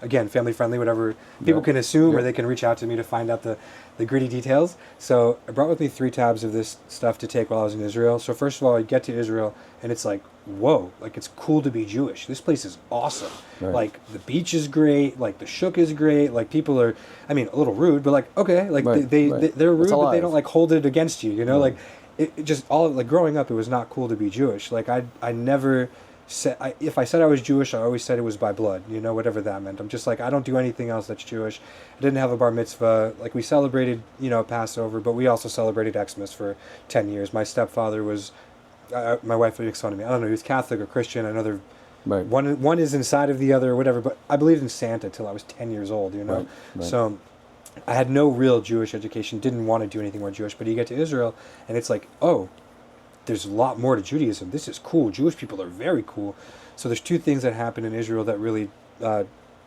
Speaker 2: again, family friendly, whatever people can assume, or they can reach out to me to find out the gritty details. So I brought with me 3 tabs of this stuff to take while I was in Israel. So first of all, I get to Israel, and it's like, whoa, like it's cool to be Jewish. This place is awesome.
Speaker 1: Right.
Speaker 2: Like the beach is great, like the shuk is great, like people are, I mean, a little rude, but like, okay, like they're rude, but they don't like hold it against you, like it just all like growing up, it was not cool to be Jewish. Like I never said, if I said I was Jewish, I always said it was by blood, whatever that meant. I'm just like, I don't do anything else that's Jewish. I didn't have a bar mitzvah. Like we celebrated, Passover, but we also celebrated Xmas for 10 years. My stepfather was, my wife makes fun of me. I don't know, he was Catholic or Christian. I know they're one is inside of the other or whatever, but I believed in Santa till I was 10 years old, Right. So I had no real Jewish education, didn't want to do anything more Jewish, but you get to Israel and it's like, oh, there's a lot more to Judaism. This is cool. Jewish people are very cool. So there's 2 things that happened in Israel that really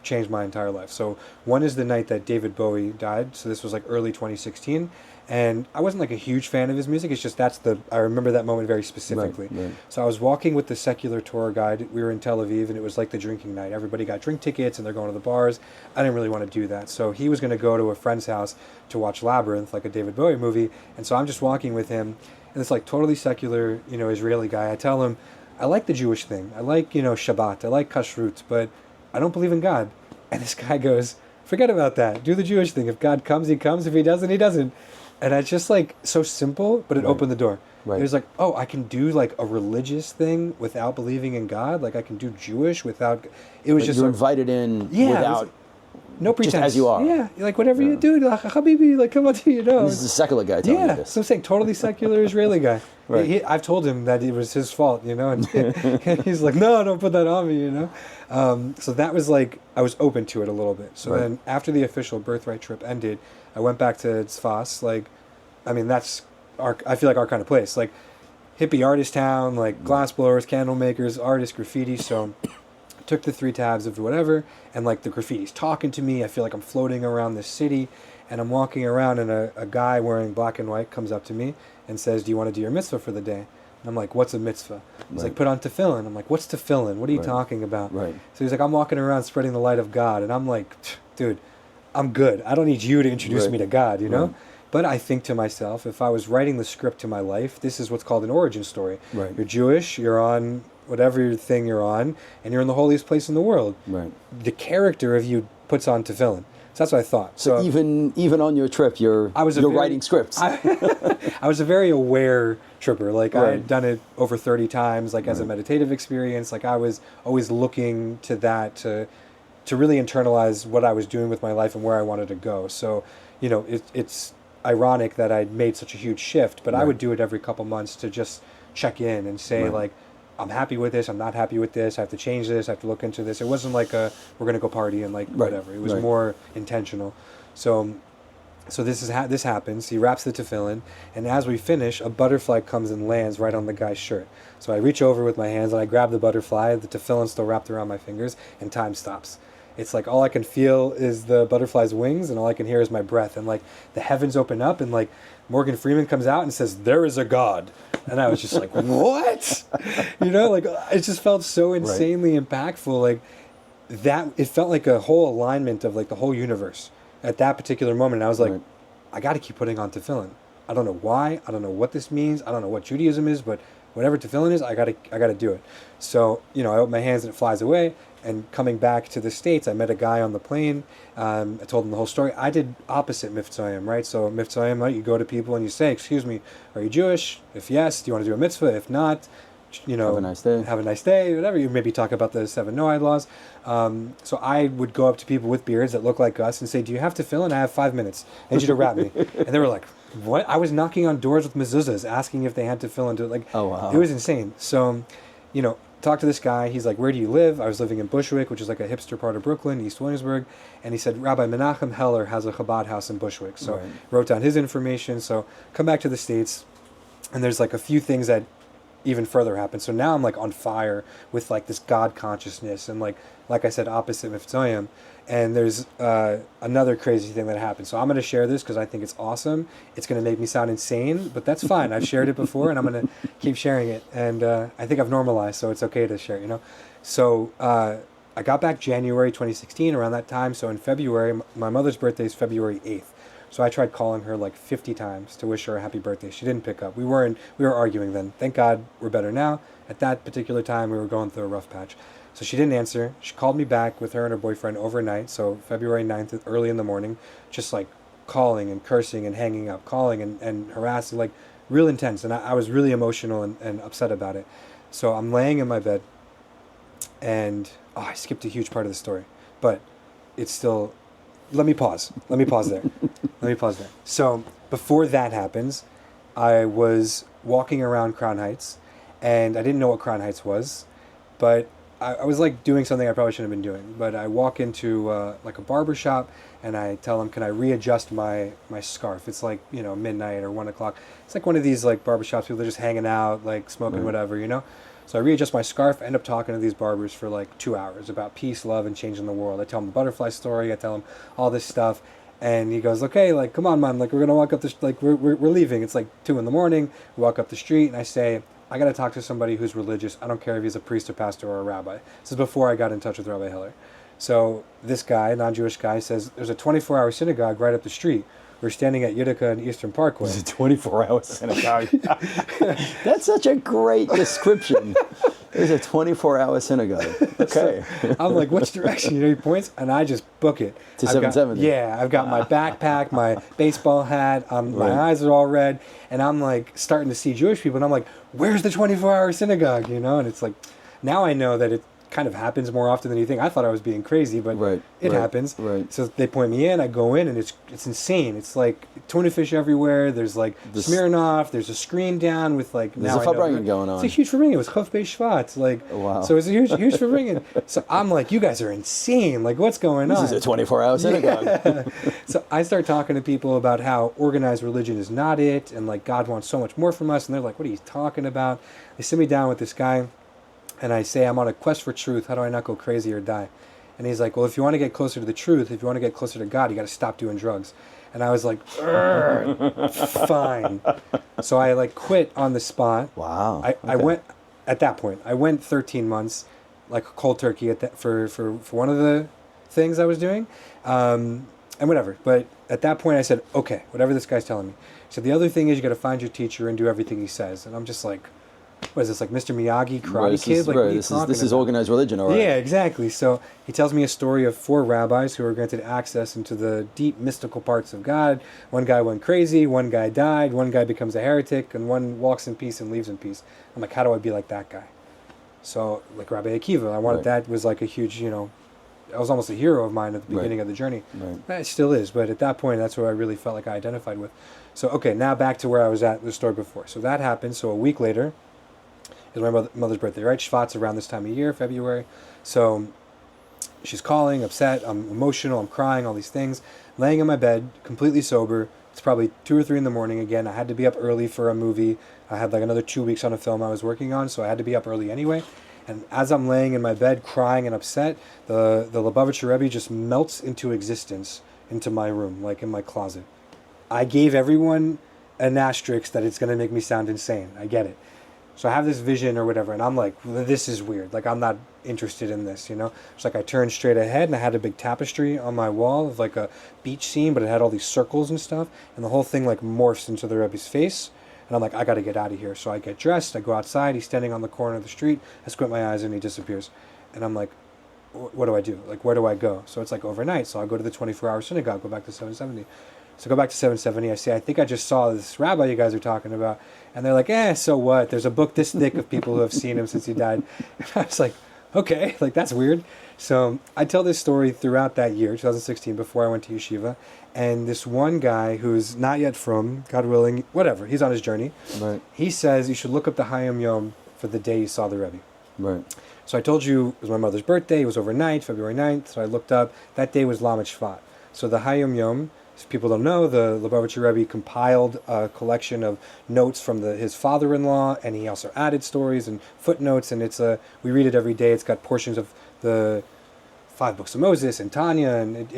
Speaker 2: changed my entire life. So one is the night that David Bowie died. So this was like early 2016. And I wasn't like a huge fan of his music. It's just I remember that moment very specifically. Right. So I was walking with the secular tour guide. We were in Tel Aviv, and it was like the drinking night. Everybody got drink tickets, and they're going to the bars. I didn't really want to do that. So he was going to go to a friend's house to watch Labyrinth, like a David Bowie movie. And so I'm just walking with him, and this like totally secular, Israeli guy. I tell him, I like the Jewish thing. I like, Shabbat. I like kashrut, but I don't believe in God. And this guy goes, forget about that. Do the Jewish thing. If God comes, he comes. If he doesn't, he doesn't. And it's just like so simple, but it opened the door. Right. It was like, oh, I can do like a religious thing without believing in God. Like I can do Jewish without. It was just
Speaker 1: you're
Speaker 2: like,
Speaker 1: invited in without.
Speaker 2: No pretense.
Speaker 1: Just as you are.
Speaker 2: Yeah, like whatever you do, like, Habibi, like come on,
Speaker 1: This is a secular guy telling you this.
Speaker 2: So I'm saying totally secular Israeli guy.
Speaker 1: Right.
Speaker 2: I've told him that it was his fault, and he's like, no, don't put that on me, So that was like, I was open to it a little bit. So then after the official Birthright trip ended, I went back to Tzfas. Like, I mean, that's I feel like our kind of place. Like, hippie artist town, like glass blowers, candle makers, artists, graffiti. So I took the 3 tabs of whatever, and like the graffiti's talking to me. I feel like I'm floating around this city, and I'm walking around, and a guy wearing black and white comes up to me and says, "Do you want to do your mitzvah for the day?" And I'm like, "What's a mitzvah?" He's like, "Put on tefillin." I'm like, "What's tefillin? What are you talking about?"
Speaker 1: Right.
Speaker 2: So he's like, "I'm walking around spreading the light of God." And I'm like, "Dude, I'm good. I don't need you to introduce me to God, you know?" But I think to myself, if I was writing the script to my life, this is what's called an origin story.
Speaker 1: Right.
Speaker 2: You're Jewish, you're on whatever thing you're on, and you're in the holiest place in the world.
Speaker 1: Right.
Speaker 2: The character of you puts on tefillin. So that's what I thought.
Speaker 1: So even on your trip, you're writing scripts.
Speaker 2: I was a very aware tripper. Like I had done it over 30 times, like as a meditative experience. Like I was always looking to that to really internalize what I was doing with my life and where I wanted to go. So, you know, it's ironic that I'd made such a huge shift, but I would do it every couple months to just check in and say like, I'm happy with this, I'm not happy with this, I have to change this, I have to look into this. It wasn't like we're going to go party and like whatever. It was more intentional. So this happens. He wraps the tefillin, and as we finish, a butterfly comes and lands right on the guy's shirt. So I reach over with my hands and I grab the butterfly, the tefillin's still wrapped around my fingers, and time stops. It's like all I can feel is the butterfly's wings, and all I can hear is my breath. And like the heavens open up, and like Morgan Freeman comes out and says, "There is a God." And I was just like, what? You know, like it just felt so insanely impactful. Like that, it felt like a whole alignment of like the whole universe at that particular moment. And I was like, I got to keep putting on tefillin. I don't know why. I don't know what this means. I don't know what Judaism is, but whatever tefillin is, I gotta do it. So, you know, I open my hands and it flies away. And coming back to the States, I met a guy on the plane. I told him the whole story. I did opposite Miftzayim, right? So Miftzayim, right, you go to people and you say, "Excuse me, are you Jewish? If yes, do you want to do a mitzvah? If not, you know,
Speaker 1: have a nice day.
Speaker 2: Have a nice day," whatever. You maybe talk about the 7 no-hide laws. So I would go up to people with beards that look like us and say, "Do you have tefillin? I have 5 minutes. I need you to wrap me." And they were like, "What?" I was knocking on doors with mezuzahs, asking if they had tefillin. Like,
Speaker 1: oh, wow.
Speaker 2: It was insane. So, you know, talked to this guy. He's like, "Where do you live?" I was living in Bushwick, which is like a hipster part of Brooklyn, East Williamsburg. And he said, "Rabbi Menachem Heller has a Chabad house in Bushwick." So wrote down his information. So come back to the States, and there's like a few things that even further happen. So now I'm like on fire with like this God consciousness, and like I said, opposite Miftzayim. And there's another crazy thing that happened. So I'm going to share this because I think it's awesome. It's going to make me sound insane, but that's fine. I've shared it before, and I'm going to keep sharing it. And I think I've normalized, so it's okay to share, you know. So I got back January 2016, around that time. So in February, my mother's birthday is February 8th. So I tried calling her like 50 times to wish her a happy birthday. She didn't pick up. We were arguing then. Thank God we're better now. At that particular time, we were going through a rough patch. So she didn't answer. She called me back with her and her boyfriend overnight. So February 9th, early in the morning, just like calling and cursing and hanging up, calling and harassing, like real intense. And I was really emotional and upset about it. So I'm laying in my bed, and I skipped a huge part of the story, but it's still, let me pause there. So before that happens, I was walking around Crown Heights, and I didn't know what Crown Heights was, but I was like doing something I probably shouldn't have been doing. But I walk into like a barber shop, and I tell them, "Can I readjust my scarf?" It's like, you know, midnight or 1 o'clock. It's like one of these like barber shops, people are just hanging out, like smoking whatever, you know. So I readjust my scarf, end up talking to these barbers for like 2 hours about peace, love, and changing the world. I tell them the butterfly story, I tell them all this stuff, and he goes, "Okay, like, come on, man, like, we're gonna walk up the like we're leaving. It's like 2 a.m. We walk up the street, and I say, I got to talk to somebody who's religious. I don't care if he's a priest or pastor or a rabbi." This is before I got in touch with Rabbi Hiller. So this guy, non-Jewish guy, says, "There's a 24-hour synagogue right up the street. We're standing at Utica and Eastern Parkway."
Speaker 1: It's a 24-hour synagogue. That's such a great description. There's a 24-hour synagogue. Okay.
Speaker 2: So I'm like, "Which direction?" You know, he points, and I just book it.
Speaker 1: To 770.
Speaker 2: Yeah, I've got my backpack, my baseball hat, my eyes are all red, and I'm like starting to see Jewish people, and I'm like, "Where's the 24-hour synagogue?" You know, and it's like, now I know that it kind of happens more often than you think. I thought I was being crazy, but it happens.
Speaker 1: Right.
Speaker 2: So they point me in, I go in, and it's insane. It's like tuna fish everywhere. There's like Smirnoff. There's a screen down with like
Speaker 1: there's a farbrengen going on.
Speaker 2: It's a huge farbrengen. It was Chaf Bei Shvat. Like
Speaker 1: wow.
Speaker 2: So it's a huge farbrengen. So I'm like, you guys are insane. Like what's going on?
Speaker 1: This is a 24-hour synagogue.
Speaker 2: So I start talking to people about how organized religion is not it, and like God wants so much more from us. And they're like, what are you talking about? They sit me down with this guy. And I say, I'm on a quest for truth. How do I not go crazy or die? And he's like, well, if you want to get closer to the truth, if you want to get closer to God, you got to stop doing drugs. And I was like, fine. So I like quit on the spot.
Speaker 1: Wow.
Speaker 2: I went, at that point, I went 13 months, like cold turkey for one of the things I was doing. And whatever. But at that point I said, okay, whatever this guy's telling me. So the other thing is you got to find your teacher and do everything he says. And I'm just like, what is this, like Mr. Miyagi, Karate Kid? Like,
Speaker 1: this is organized religion, all right.
Speaker 2: Yeah, exactly. So he tells me a story of 4 rabbis who were granted access into the deep mystical parts of God. One guy went crazy, one guy died, one guy becomes a heretic, and one walks in peace and leaves in peace. I'm like, how do I be like that guy? So, like Rabbi Akiva, I wanted that was like a huge, I was almost a hero of mine at the beginning of the journey. Right. It still is, but at that point, that's what I really felt like I identified with. So, okay, now back to where I was at the story before. So that happened. So a week later, is my mother's birthday, right? Shvat's around this time of year, February. So she's calling, upset, I'm emotional, I'm crying, all these things. Laying in my bed, completely sober. It's probably 2 or 3 in the morning again. I had to be up early for a movie. I had like another 2 weeks on a film I was working on, so I had to be up early anyway. And as I'm laying in my bed crying and upset, the Lubavitcher Rebbe just melts into existence into my room, like in my closet. I gave everyone an asterisk that it's going to make me sound insane. I get it. So I have this vision or whatever, and I'm like, this is weird. Like, I'm not interested in this, It's like I turned straight ahead, and I had a big tapestry on my wall of like a beach scene, but it had all these circles and stuff, and the whole thing like morphs into the Rebbe's face. And I'm like, I got to get out of here. So I get dressed, I go outside, he's standing on the corner of the street, I squint my eyes, and he disappears. And I'm like, what do I do? Like, where do I go? So it's like overnight, so I'll go to the 24-hour synagogue, go back to 770. So go back to 770, I say, I think I just saw this rabbi you guys are talking about. And they're like, so what? There's a book this thick of people who have seen him since he died. And I was like, okay, like that's weird. So I tell this story throughout that year, 2016, before I went to yeshiva. And this one guy who's not yet from, God willing, whatever, he's on his journey.
Speaker 1: Right. He
Speaker 2: says you should look up the Hayom Yom for the day you saw the Rebbe.
Speaker 1: Right.
Speaker 2: So I told you it was my mother's birthday. It was overnight, February 9th. So I looked up. That day was Lamed Shvat. So the Hayom Yom, if people don't know, the Lubavitcher Rebbe compiled a collection of notes from his father-in-law, and he also added stories and footnotes, and we read it every day. It's got portions of the 5 books of Moses and Tanya, and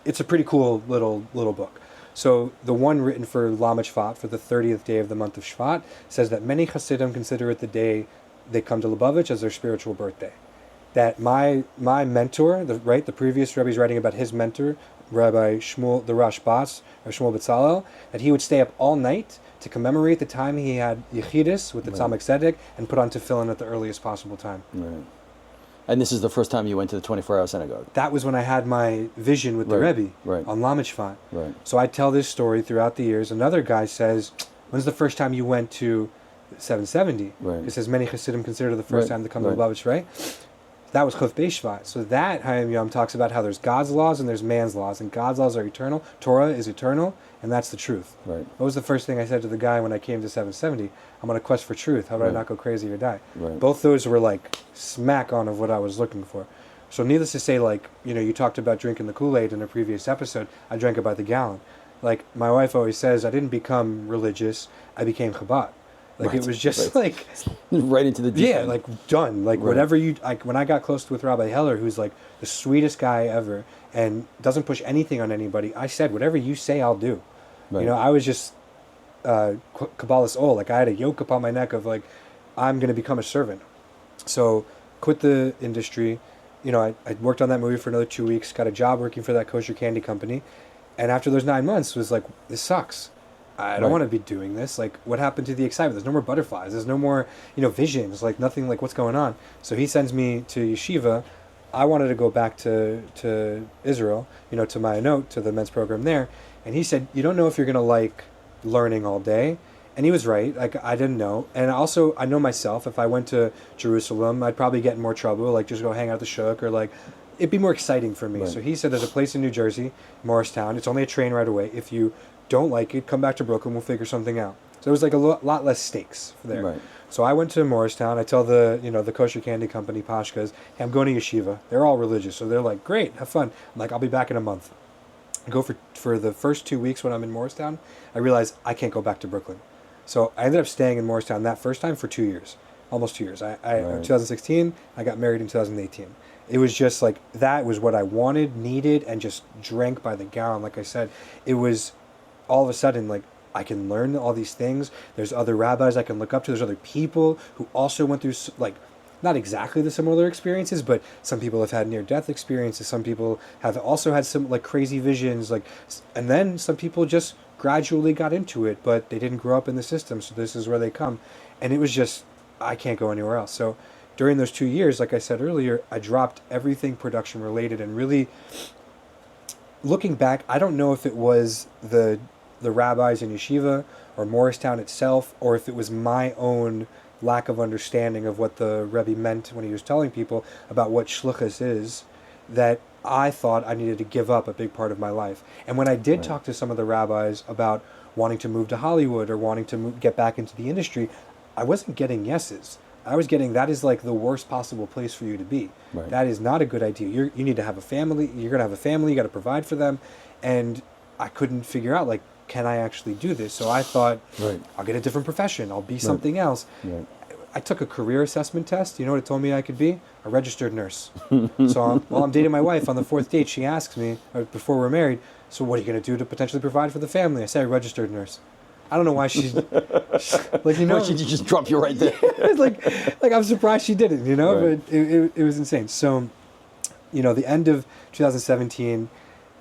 Speaker 2: it's a pretty cool little book. So the one written for Lamed Shvat, for the 30th day of the month of Shvat, says that many Hasidim consider it the day they come to Lubavitch as their spiritual birthday. That my mentor, the previous Rebbe's writing about his mentor, Rabbi Shmuel, the Rosh Bas, or Shmuel Betzalel, that he would stay up all night to commemorate the time he had Yechidus with the Tzamek Tzedek and put on tefillin at the earliest possible time.
Speaker 1: Right. And this is the first time you went to the 24-hour synagogue?
Speaker 2: That was when I had my vision with the Rebbe on Lamed Shvat.
Speaker 1: Right.
Speaker 2: So I tell this story throughout the years. Another guy says, when's the first time you went to 770?
Speaker 1: Right.
Speaker 2: He says many Hasidim consider the first time to come to Lubavitch, right? That was Chaf Bei Shvat. So that Hayom Yom talks about how there's God's laws and there's man's laws, and God's laws are eternal. Torah is eternal, and that's the truth.
Speaker 1: Right.
Speaker 2: What was the first thing I said to the guy when I came to 770? I'm on a quest for truth. How do I not go crazy or die?
Speaker 1: Right.
Speaker 2: Both those were like smack on of what I was looking for. So needless to say, like, you talked about drinking the Kool-Aid in a previous episode. I drank it by the gallon. Like, my wife always says, I didn't become religious. I became Chabad. Like, it was just like...
Speaker 1: right into the deep end.
Speaker 2: like, done. Like, whatever you... Like, when I got close with Rabbi Heller, who's, like, the sweetest guy ever, and doesn't push anything on anybody, I said, whatever you say, I'll do. Right. I was just... Kabbalist old. Like, I had a yoke upon my neck of, like, I'm going to become a servant. So, quit the industry. I worked on that movie for another 2 weeks, got a job working for that kosher candy company, and after those 9 months, was like, this sucks. I don't want to be doing this. Like, what happened to the excitement? There's no more butterflies. There's no more, visions. Like, nothing. Like, what's going on? So he sends me to yeshiva. I wanted to go back to Israel, to my note, to the men's program there. And he said, you don't know if you're going to like learning all day. And he was right. Like, I didn't know. And also, I know myself, if I went to Jerusalem, I'd probably get in more trouble, like just go hang out at the shuk, or like, it'd be more exciting for me. Right. So he said there's a place in New Jersey, Morristown. It's only a train right away. If you don't like it, come back to Brooklyn, we'll figure something out. So it was like a lot less stakes there. Right. So I went to Morristown. I tell the kosher candy company, Pashkas, hey, I'm going to yeshiva. They're all religious. So they're like, great, have fun. I'm like, I'll be back in a month. I go for the first 2 weeks when I'm in Morristown. I realized I can't go back to Brooklyn. So I ended up staying in Morristown that first time for 2 years, almost 2 years. In 2016, I got married in 2018. It was just like, that was what I wanted, needed, and just drank by the gallon. Like I said, it was all of a sudden like, I can learn all these things. There's other rabbis I can look up to. There's other people who also went through, like, not exactly the similar experiences, but some people have had near-death experiences. Some people have also had some like crazy visions, like, and then some people just gradually got into it, but they didn't grow up in the system, so this is where they come. And it was just, I can't go anywhere else. So during those 2 years, like I said earlier, I dropped everything production related, and really looking back, I don't know if it was the rabbis in yeshiva or Morristown itself, or if it was my own lack of understanding of what the Rebbe meant when he was telling people about what shluchus is, that I thought I needed to give up a big part of my life. And when I did talk to some of the rabbis about wanting to move to Hollywood or wanting to get back into the industry, I wasn't getting yeses. I was getting, that is like the worst possible place for you to be. Right. That is not a good idea. You need to have a family. You're going to have a family. You got to provide for them. And I couldn't figure out, like, can I actually do this? So I thought, I'll get a different profession. I'll be something else. Right. I took a career assessment test. You know what it told me I could be? A registered nurse. So while I'm dating my wife, on the fourth date, she asks me, before we're married, so what are you going to do to potentially provide for the family? I say, registered nurse. I don't know why she's like, you know.
Speaker 1: Why should you just drop you right there?
Speaker 2: like I'm surprised she didn't, you know, right. But it was insane. So, you know, the end of 2017,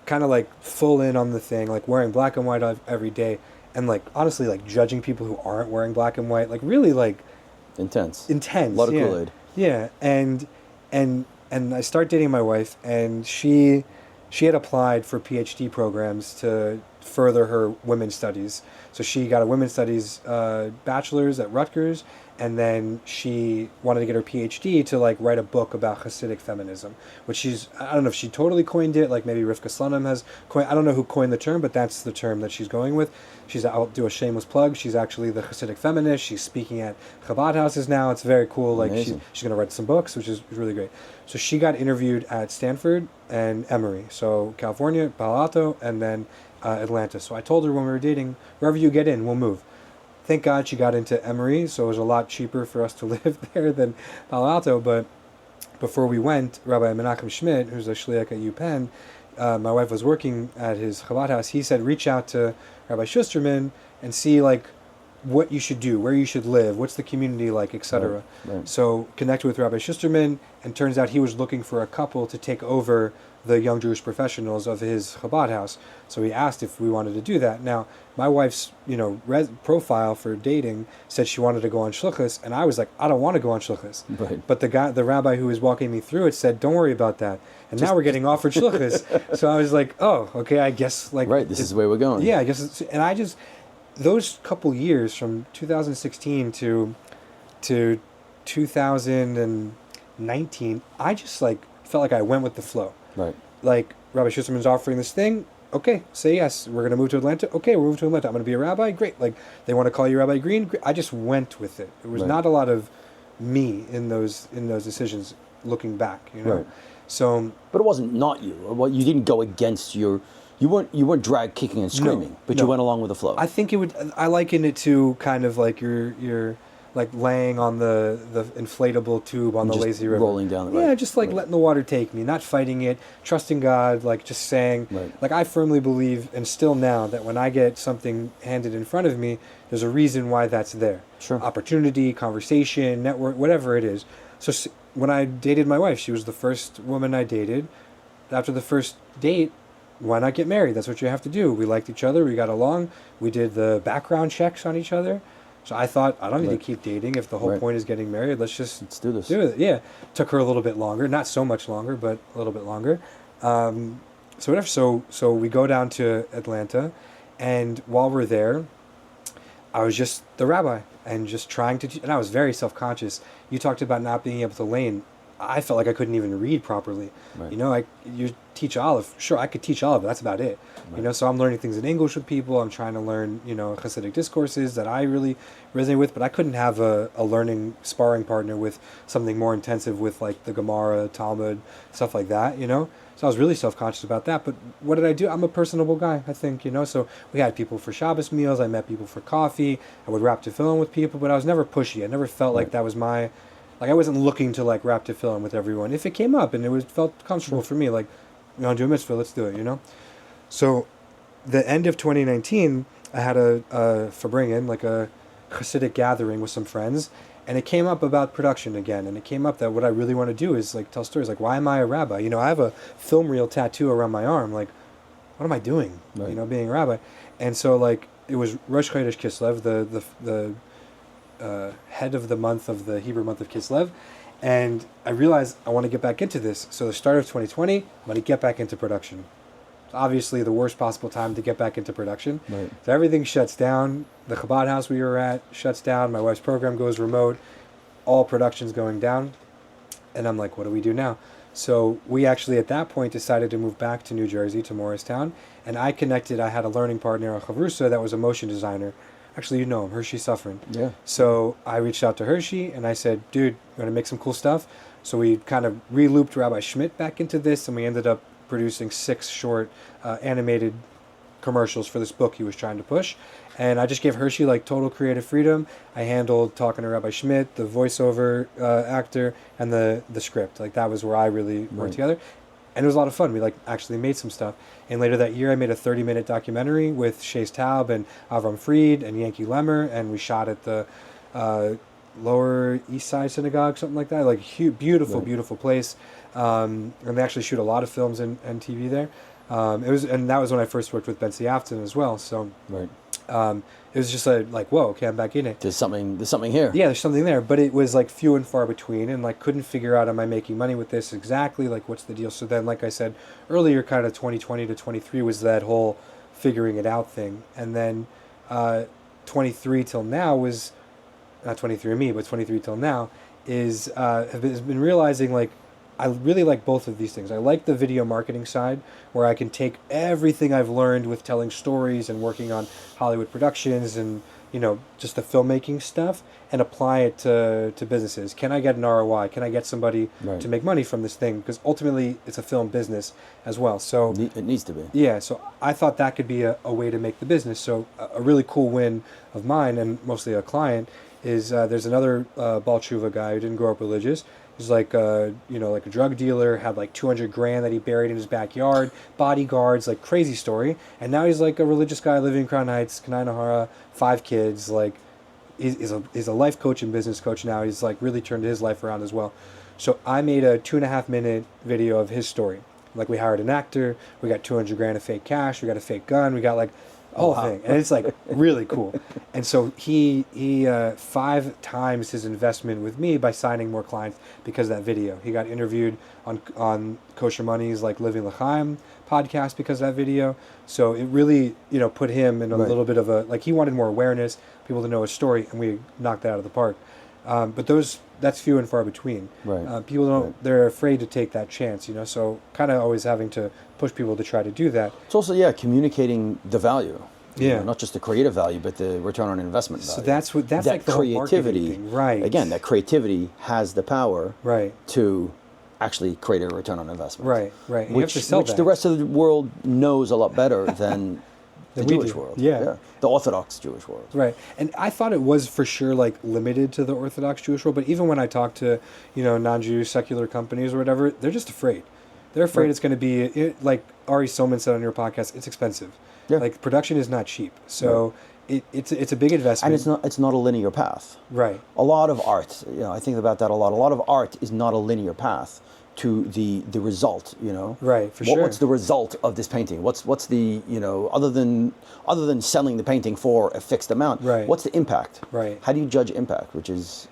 Speaker 2: kind of like full in on the thing, like wearing black and white every day, and like honestly like judging people who aren't wearing black and white, like really like intense, a
Speaker 1: lot of Kool-Aid.
Speaker 2: Yeah. And I start dating my wife, and she had applied for PhD programs to further her women's studies. So she got a women's studies bachelor's at Rutgers, and then she wanted to get her PhD to like write a book about Hasidic feminism, which I don't know if she totally coined it, like maybe Rivka Slonim has coined, I don't know who coined the term, but that's the term that she's going with. I'll do a shameless plug, she's actually the Hasidic feminist. She's speaking at Chabad houses now. It's very cool. Like she's going to write some books, which is really great. So she got interviewed at Stanford and Emory. So California, Palo Alto, and then Atlanta. So I told her when we were dating, wherever you get in, we'll move. Thank God she got into Emory, so it was a lot cheaper for us to live there than Palo Alto. But before we went, Rabbi Menachem Schmidt, who's a shliach at UPenn, my wife was working at his Chabad house. He said, reach out to Rabbi Schusterman and see like what you should do, where you should live, what's the community like, etc. Right. So connected with Rabbi Schusterman, and turns out he was looking for a couple to take over the young Jewish professionals of his Chabad house. So he asked if we wanted to do that. Now, my wife's, profile for dating said she wanted to go on shluchus, and I was like, I don't want to go on shluchus. Right. But the rabbi who was walking me through it said, don't worry about that. And now we're getting offered shluchus. So I was like, oh, okay, I guess like
Speaker 1: right, this is the way we're going.
Speaker 2: Yeah, I guess those couple years from 2016 to 2019, I just like felt like I went with the flow.
Speaker 1: Right.
Speaker 2: Like Rabbi Schusterman's offering this thing. Okay, say yes. We're going to move to Atlanta. Okay, we're moving to Atlanta. I'm going to be a rabbi. Great. Like they want to call you Rabbi Green. Great. I just went with it. It was not a lot of me in those decisions looking back.
Speaker 1: Right.
Speaker 2: So.
Speaker 1: But it wasn't not you. Well, you didn't go against your. You weren't dragged kicking and screaming, but you went along with the flow.
Speaker 2: I think I liken it to kind of like you're like laying on the inflatable tube on the lazy river.
Speaker 1: Rolling down the
Speaker 2: Yeah, just like letting the water take me, not fighting it, trusting God, like just saying, like I firmly believe, and still now, that when I get something handed in front of me, there's a reason why that's there.
Speaker 1: Sure.
Speaker 2: Opportunity, conversation, network, whatever it is. So when I dated my wife, she was the first woman I dated. After the first date, why not get married? That's what you have to do. We liked each other. We got along. We did the background checks on each other. So I thought, I don't need to keep dating. If the whole point is getting married, let's
Speaker 1: do this.
Speaker 2: Do it. Yeah. Took her a little bit longer. Not so much longer, but a little bit longer. So whatever. So we go down to Atlanta, and while we're there, I was just the rabbi and just trying to, and I was very self-conscious. You talked about not being able to lane. I felt like I couldn't even read properly.
Speaker 1: Right.
Speaker 2: You know, you teach olive. Sure, I could teach olive, but that's about it.
Speaker 1: Right.
Speaker 2: You know, so I'm learning things in English with people. I'm trying to learn, you know, Hasidic discourses that I really resonate with, but I couldn't have a learning sparring partner with something more intensive with like the Gemara, Talmud, stuff like that, you know? So I was really self-conscious about that. But what did I do? I'm a personable guy, I think, you know? So we had people for Shabbos meals. I met people for coffee. I would rap to film with people, but I was never pushy. I never felt like that was my... Like, I wasn't looking to, like, rap to film with everyone. If it came up and it felt comfortable for me, like, you want to do a mitzvah, let's do it, you know? So, the end of 2019, I had a Fabringen, like a Hasidic gathering with some friends, and it came up about production again, and it came up that what I really want to do is, like, tell stories. Like, why am I a rabbi? You know, I have a film reel tattoo around my arm. Like, what am I doing, you know, being a rabbi? And so, like, it was Rosh Chodesh Kislev, the head of the month of the Hebrew month of Kislev, and I realized I want to get back into this. So the start of 2020, I'm going to get back into production. It's obviously the worst possible time to get back into production.
Speaker 1: Right.
Speaker 2: So everything shuts down. The Chabad house we were at shuts down. My wife's program goes remote. All production's going down. And I'm like, what do we do now? So we actually at that point decided to move back to New Jersey, to Morristown. And I had a learning partner, a chavrusa, that was a motion designer. Actually, you know him, Hershey Suffren.
Speaker 1: Yeah.
Speaker 2: So I reached out to Hershey and I said, dude, you want to make some cool stuff? So we kind of re-looped Rabbi Schmidt back into this, and we ended up producing 6 short animated commercials for this book he was trying to push. And I just gave Hershey like total creative freedom. I handled talking to Rabbi Schmidt, the voiceover actor, and the script. Like, that was where I really worked together. And it was a lot of fun. We like actually made some stuff. And later that year, I made a 30-minute documentary with Shays Taub and Avram Fried and Yankee Lemmer, and we shot at the Lower East Side Synagogue, something like that. Like, beautiful place. And they actually shoot a lot of films and TV there. And that was when I first worked with Betsy Afton as well. So it was just like, whoa, okay, I'm back in it.
Speaker 1: There's something here.
Speaker 2: Yeah, there's something there, but it was like few and far between, and like couldn't figure out, am I making money with this exactly? Like, what's the deal? So then, like I said earlier, kind of 2020 to 23 was that whole figuring it out thing, and then 23 till now was not 23andMe, but 23 till now has been realizing, like, I really like both of these things. I like the video marketing side, where I can take everything I've learned with telling stories and working on Hollywood productions and, you know, just the filmmaking stuff, and apply it to businesses. Can I get an ROI? Can I get somebody to make money from this thing? Because ultimately, it's a film business as well. So
Speaker 1: it needs to be.
Speaker 2: Yeah, so I thought that could be a way to make the business. So a really cool win of mine, and mostly a client, is there's another Baal Tshuva guy who didn't grow up religious. He's like, like a drug dealer, had like $200,000 that he buried in his backyard, bodyguards, like crazy story. And now he's like a religious guy living in Crown Heights, Kanai Nahara, 5 kids. Like, he's a life coach and business coach now. He's like really turned his life around as well. So I made a 2.5-minute video of his story. Like, we hired an actor, we got $200,000 of fake cash, we got a fake gun, we got like whole thing, and it's like really cool. And so he 5 times his investment with me by signing more clients because of that video. He got interviewed on Kosher Money's like Living L'Chaim podcast because of that video. So it really, put him in a little bit of a, like, he wanted more awareness, people to know his story, and we knocked that out of the park. But that's few and far between.
Speaker 1: Right.
Speaker 2: People don't, they're afraid to take that chance, so kind of always having to push people to try to do that.
Speaker 1: It's also, communicating the value.
Speaker 2: Yeah.
Speaker 1: Not just the creative value, but the return on investment value.
Speaker 2: So that's that
Speaker 1: like the creativity
Speaker 2: whole thing. Right.
Speaker 1: Again, that creativity has the power to actually create a return on investment.
Speaker 2: Right. And
Speaker 1: Which the rest of the world knows a lot better than the Jewish world.
Speaker 2: Yeah.
Speaker 1: The Orthodox Jewish world.
Speaker 2: Right. And I thought it was for sure like limited to the Orthodox Jewish world, but even when I talk to, non-Jewish secular companies or whatever, they're just afraid. They're afraid it's going to be, like Ari Soman said on your podcast, it's expensive. Yeah. Like, production is not cheap. So it's a big investment.
Speaker 1: And it's not a linear path.
Speaker 2: Right.
Speaker 1: A lot of art, I think about that a lot. A lot of art is not a linear path to the result,
Speaker 2: Right, for sure.
Speaker 1: What's the result of this painting? What's the, other than selling the painting for a fixed amount,
Speaker 2: right.
Speaker 1: What's the impact?
Speaker 2: Right.
Speaker 1: How do you judge impact, which is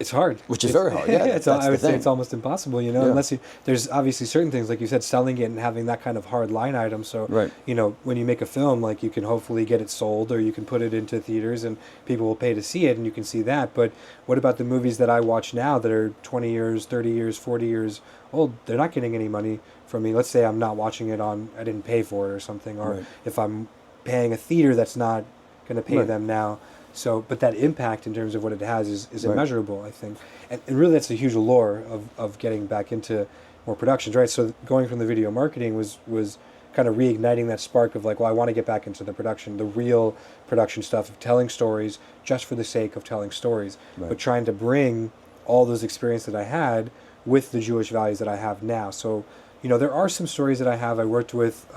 Speaker 2: It's hard.
Speaker 1: Which is very hard. Yeah,
Speaker 2: I would say it's almost impossible, you know, unless there's obviously certain things, like you said, selling it and having that kind of hard line item. So, you know, when you make a film, like, you can hopefully get it sold, or you can put it into theaters and people will pay to see it, and you can see that. But what about the movies that I watch now that are 20 years, 30 years, 40 years old? They're not getting any money from me. Let's say I'm not watching it I didn't pay for it or something, or if I'm paying a theater that's not going to pay them now. So, but that impact in terms of what it has is immeasurable, I think. And really that's a huge allure of getting back into more productions, right? So going from the video marketing was kind of reigniting that spark of like, well, I want to get back into the production, the real production stuff of telling stories just for the sake of telling stories, but trying to bring all those experiences that I had with the Jewish values that I have now. So, you know, there are some stories that I have. I worked with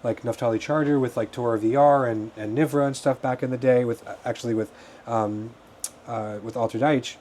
Speaker 2: like Naftali Charter with like Torah VR and Nivra and stuff back in the day with Alter Deitch,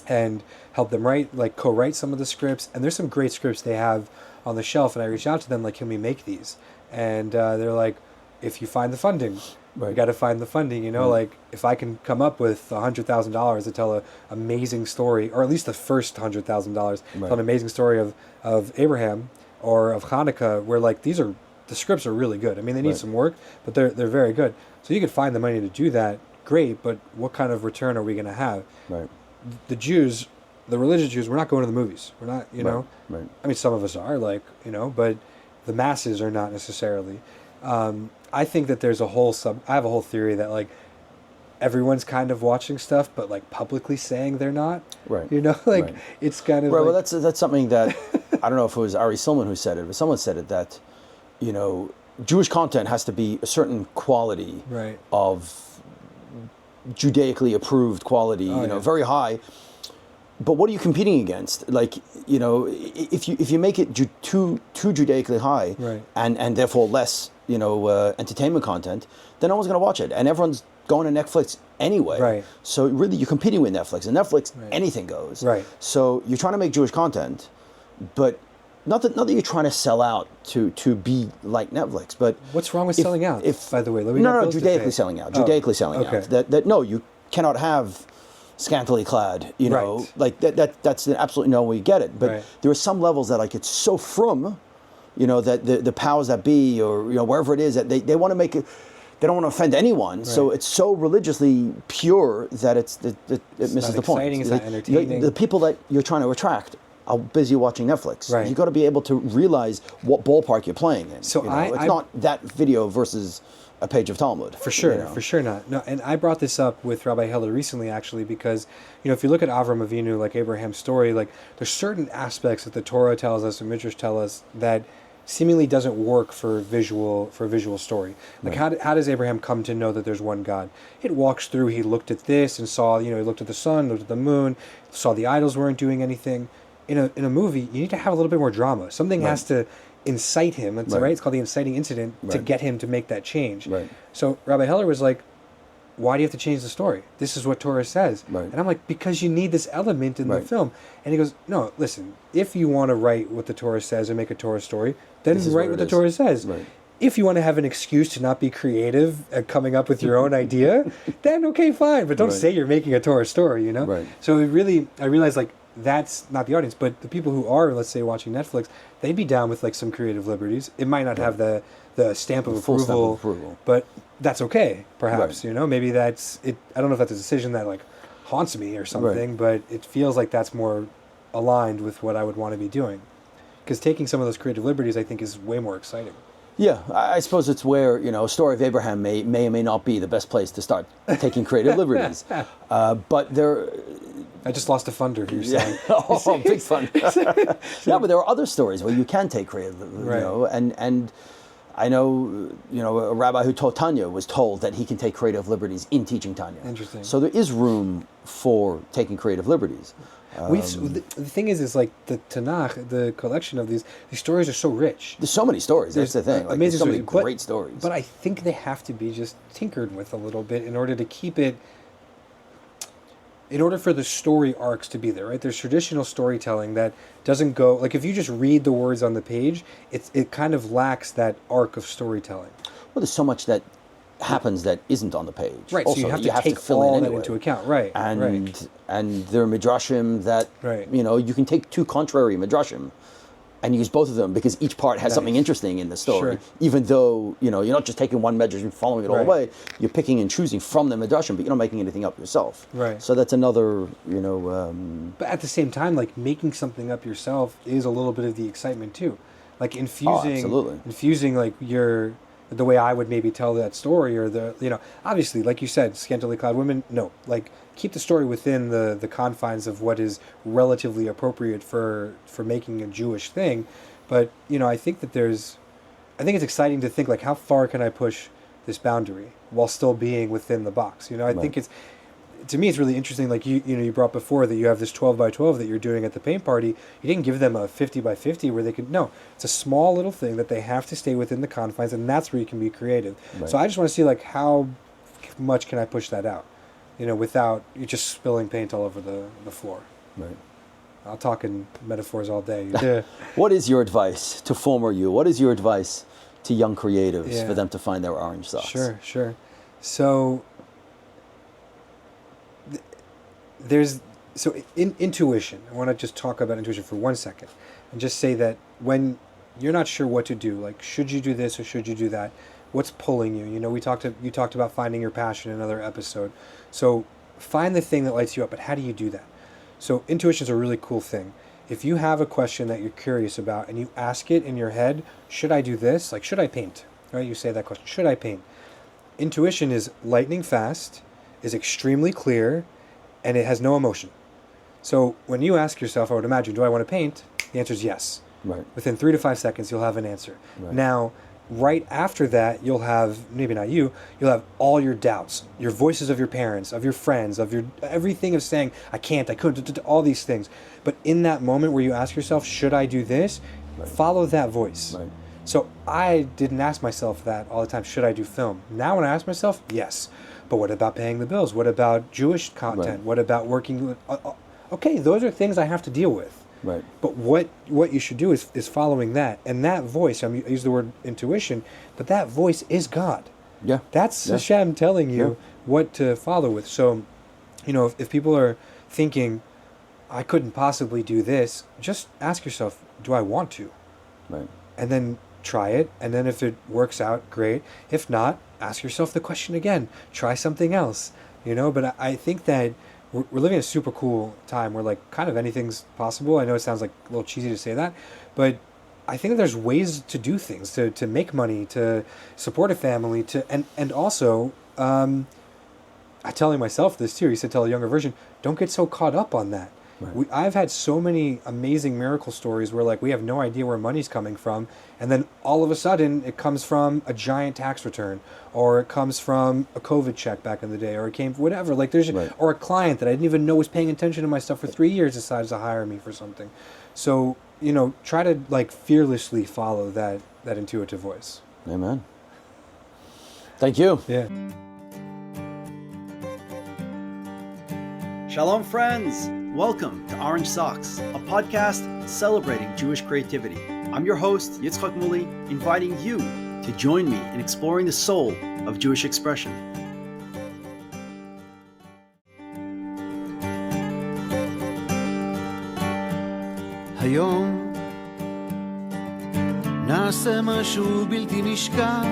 Speaker 2: and helped them co-write some of the scripts. And there's some great scripts they have on the shelf, and I reached out to them like, can we make these? And they're like, if you find the funding, you got to find the funding, you know, like if I can come up with $100,000 to tell an amazing story, or at least the first $100,000, tell an amazing story of Abraham or of Hanukkah, where like the scripts are really good. I mean, they need some work, but they're very good. So you could find the money to do that, great, but what kind of return are we going to have? Right. The Jews, the religious Jews, we're not going to the movies. We're not, you know. Right. I mean, some of us are, like, you know, but the masses are not necessarily. I think that there's I have a whole theory that, like, everyone's kind of watching stuff, but, like, publicly saying they're not. Right. You know, like, it's kind of
Speaker 1: right, well, that's something that, I don't know if it was Ari Silman who said it, but someone said it, that, you know, Jewish content has to be a certain quality of Judaically approved quality, very high. But what are you competing against? Like, you know, if you make it too Judaically high, and therefore less, you know, entertainment content, then no one's going to watch it, and everyone's going to Netflix anyway. Right. So really, you're competing with Netflix, and Netflix, anything goes. Right. So you're trying to make Jewish content, but not that you're trying to sell out to be like Netflix, but
Speaker 2: what's wrong with selling out? By the way,
Speaker 1: Judaically selling out. Judaically selling out. That no, you cannot have scantily clad. You know, like that's absolutely no way you get it. But there are some levels that, like, it's so frum, you know, that the powers that be, or, you know, wherever it is, that they want to make it. They don't want to offend anyone, so it's so religiously pure that it misses the point.
Speaker 2: It's not entertaining.
Speaker 1: The people that you're trying to attract are busy watching Netflix. Right. You've got to be able to realize what ballpark you're playing in. So it's not that video versus a page of Talmud.
Speaker 2: For sure, for sure not. No, and I brought this up with Rabbi Heller recently, actually, because, you know, if you look at Avram Avinu, like Abraham's story, like, there's certain aspects that the Torah tells us and Midrash tell us that seemingly doesn't work for a visual story. Like, how does Abraham come to know that there's one God? It walks through, he looked at this and saw, you know, he looked at the sun, looked at the moon, saw the idols weren't doing anything. In a movie, you need to have a little bit more drama. Something has to incite him. It's It's called the inciting incident to get him to make that change. Right. So Rabbi Heller was like, "Why do you have to change the story? This is what Torah says." Right. And I'm like, "Because you need this element in the film." And he goes, "No, listen. If you want to write what the Torah says and make a Torah story, then write what the Torah says. Right. If you want to have an excuse to not be creative at coming up with your own idea, then okay, fine. But don't say you're making a Torah story. You know." Right. So I realized, like, that's not the audience, but the people who are, let's say, watching Netflix, they'd be down with, like, some creative liberties. It might not have the stamp of approval, but that's okay, perhaps. You know, maybe that's it. I don't know if that's a decision that, like, haunts me or something, but it feels like that's more aligned with what I would want to be doing. Because taking some of those creative liberties, I think, is way more exciting.
Speaker 1: Yeah, I suppose it's where, you know, a story of Abraham may or may not be the best place to start taking creative liberties. But there...
Speaker 2: I just lost a funder, you're saying.
Speaker 1: Oh, big fun. Yeah, but there are other stories where you can take creative liberties, you know, and I know, you know, a rabbi who taught Tanya was told that he can take creative liberties in teaching Tanya.
Speaker 2: Interesting.
Speaker 1: So there is room for taking creative liberties.
Speaker 2: The thing is like the Tanakh, the collection of these stories are so rich.
Speaker 1: There's so many stories. That's the thing. Like, amazing, there's so many great stories.
Speaker 2: But I think they have to be just tinkered with a little bit in order to keep it. In order for the story arcs to be there, right? There's traditional storytelling that doesn't go, like, if you just read the words on the page, it kind of lacks that arc of storytelling.
Speaker 1: Well, there's so much that happens that isn't on the page.
Speaker 2: Right,
Speaker 1: Also,
Speaker 2: so you have to take
Speaker 1: fill
Speaker 2: all
Speaker 1: in
Speaker 2: that
Speaker 1: anyway.
Speaker 2: into account, right?
Speaker 1: And there are midrashim that
Speaker 2: Right.
Speaker 1: you can take two contrary midrashim and use both of them because each part has something interesting in the story.
Speaker 2: Sure.
Speaker 1: Even though you're not just taking one midrash and following it all the
Speaker 2: Right.
Speaker 1: way. You're picking and choosing from the midrashim, but you're not making anything up yourself.
Speaker 2: Right.
Speaker 1: So that's another
Speaker 2: But at the same time, like making something up yourself is a little bit of the excitement too. Like infusing like the way I would maybe tell that story, or obviously, like you said, scantily clad women. No, like keep the story within the confines of what is relatively appropriate for making a Jewish thing. But I think it's exciting to think like how far can I push this boundary while still being within the box. I think to me, it's really interesting. Like you brought before that you have this 12 by 12 that you're doing at the paint party. You didn't give them a 50 by 50 where they could. No, it's a small little thing that they have to stay within the confines, and that's where you can be creative.
Speaker 1: Right.
Speaker 2: So I just want to see like how much can I push that out, without you just spilling paint all over the floor.
Speaker 1: Right.
Speaker 2: I'll talk in metaphors all day. Yeah.
Speaker 1: What is your advice to former you? What is your advice to young creatives for them to find their orange socks?
Speaker 2: Sure. So. Intuition. I want to just talk about intuition for 1 second and just say that when you're not sure what to do, like should you do this or should you do that, what's pulling you? You talked about finding your passion in another episode. So find the thing that lights you up, but how do you do that? So intuition is a really cool thing. If you have a question that you're curious about and you ask it in your head, should I do this? Like, should I paint? Right? You say that question, should I paint? Intuition is lightning fast, is extremely clear, and it has no emotion. So when you ask yourself, I would imagine, do I want to paint? The answer is yes.
Speaker 1: Right.
Speaker 2: Within 3 to 5 seconds, you'll have an answer.
Speaker 1: Right.
Speaker 2: Now, right after that, you'll have, maybe not you'll have all your doubts, your voices of your parents, of your friends, of your everything of saying, I can't, I couldn't, all these things. But in that moment where you ask yourself, should I do this? Right. Follow that voice. Right. So I didn't ask myself that all the time, should I do film? Now when I ask myself, yes. But what about paying the bills? What about Jewish content? Right. What about working with... okay, those are things I have to deal with.
Speaker 1: Right.
Speaker 2: But what you should do is following that. And that voice, I use the word intuition, but that voice is God.
Speaker 1: Yeah.
Speaker 2: That's Hashem telling you what to follow with. So, if people are thinking, I couldn't possibly do this, just ask yourself, do I want to?
Speaker 1: Right.
Speaker 2: And then try it. And then if it works out, great. If not, ask yourself the question again. Try something else. But I think that we're living in a super cool time where like kind of anything's possible. I know it sounds like a little cheesy to say that, but I think that there's ways to do things, to make money, to support a family, and also, I'm telling myself this too. He said, tell a younger version, don't get so caught up on that. Right. I've had so many amazing miracle stories where like we have no idea where money's coming from, and then all of a sudden it comes from a giant tax return, or it comes from a COVID check back in the day, or it came from whatever. Like there's or a client that I didn't even know was paying attention to my stuff for 3 years decides to hire me for something. So try to like fearlessly follow that intuitive voice.
Speaker 1: Amen. Thank you.
Speaker 2: Yeah.
Speaker 3: Shalom, friends. Welcome to Orange Socks, a podcast celebrating Jewish creativity. I'm your host, Yitzchok Moully, inviting you to join me in exploring the soul of Jewish expression.
Speaker 4: היום נעשה משהו בלתי נשכח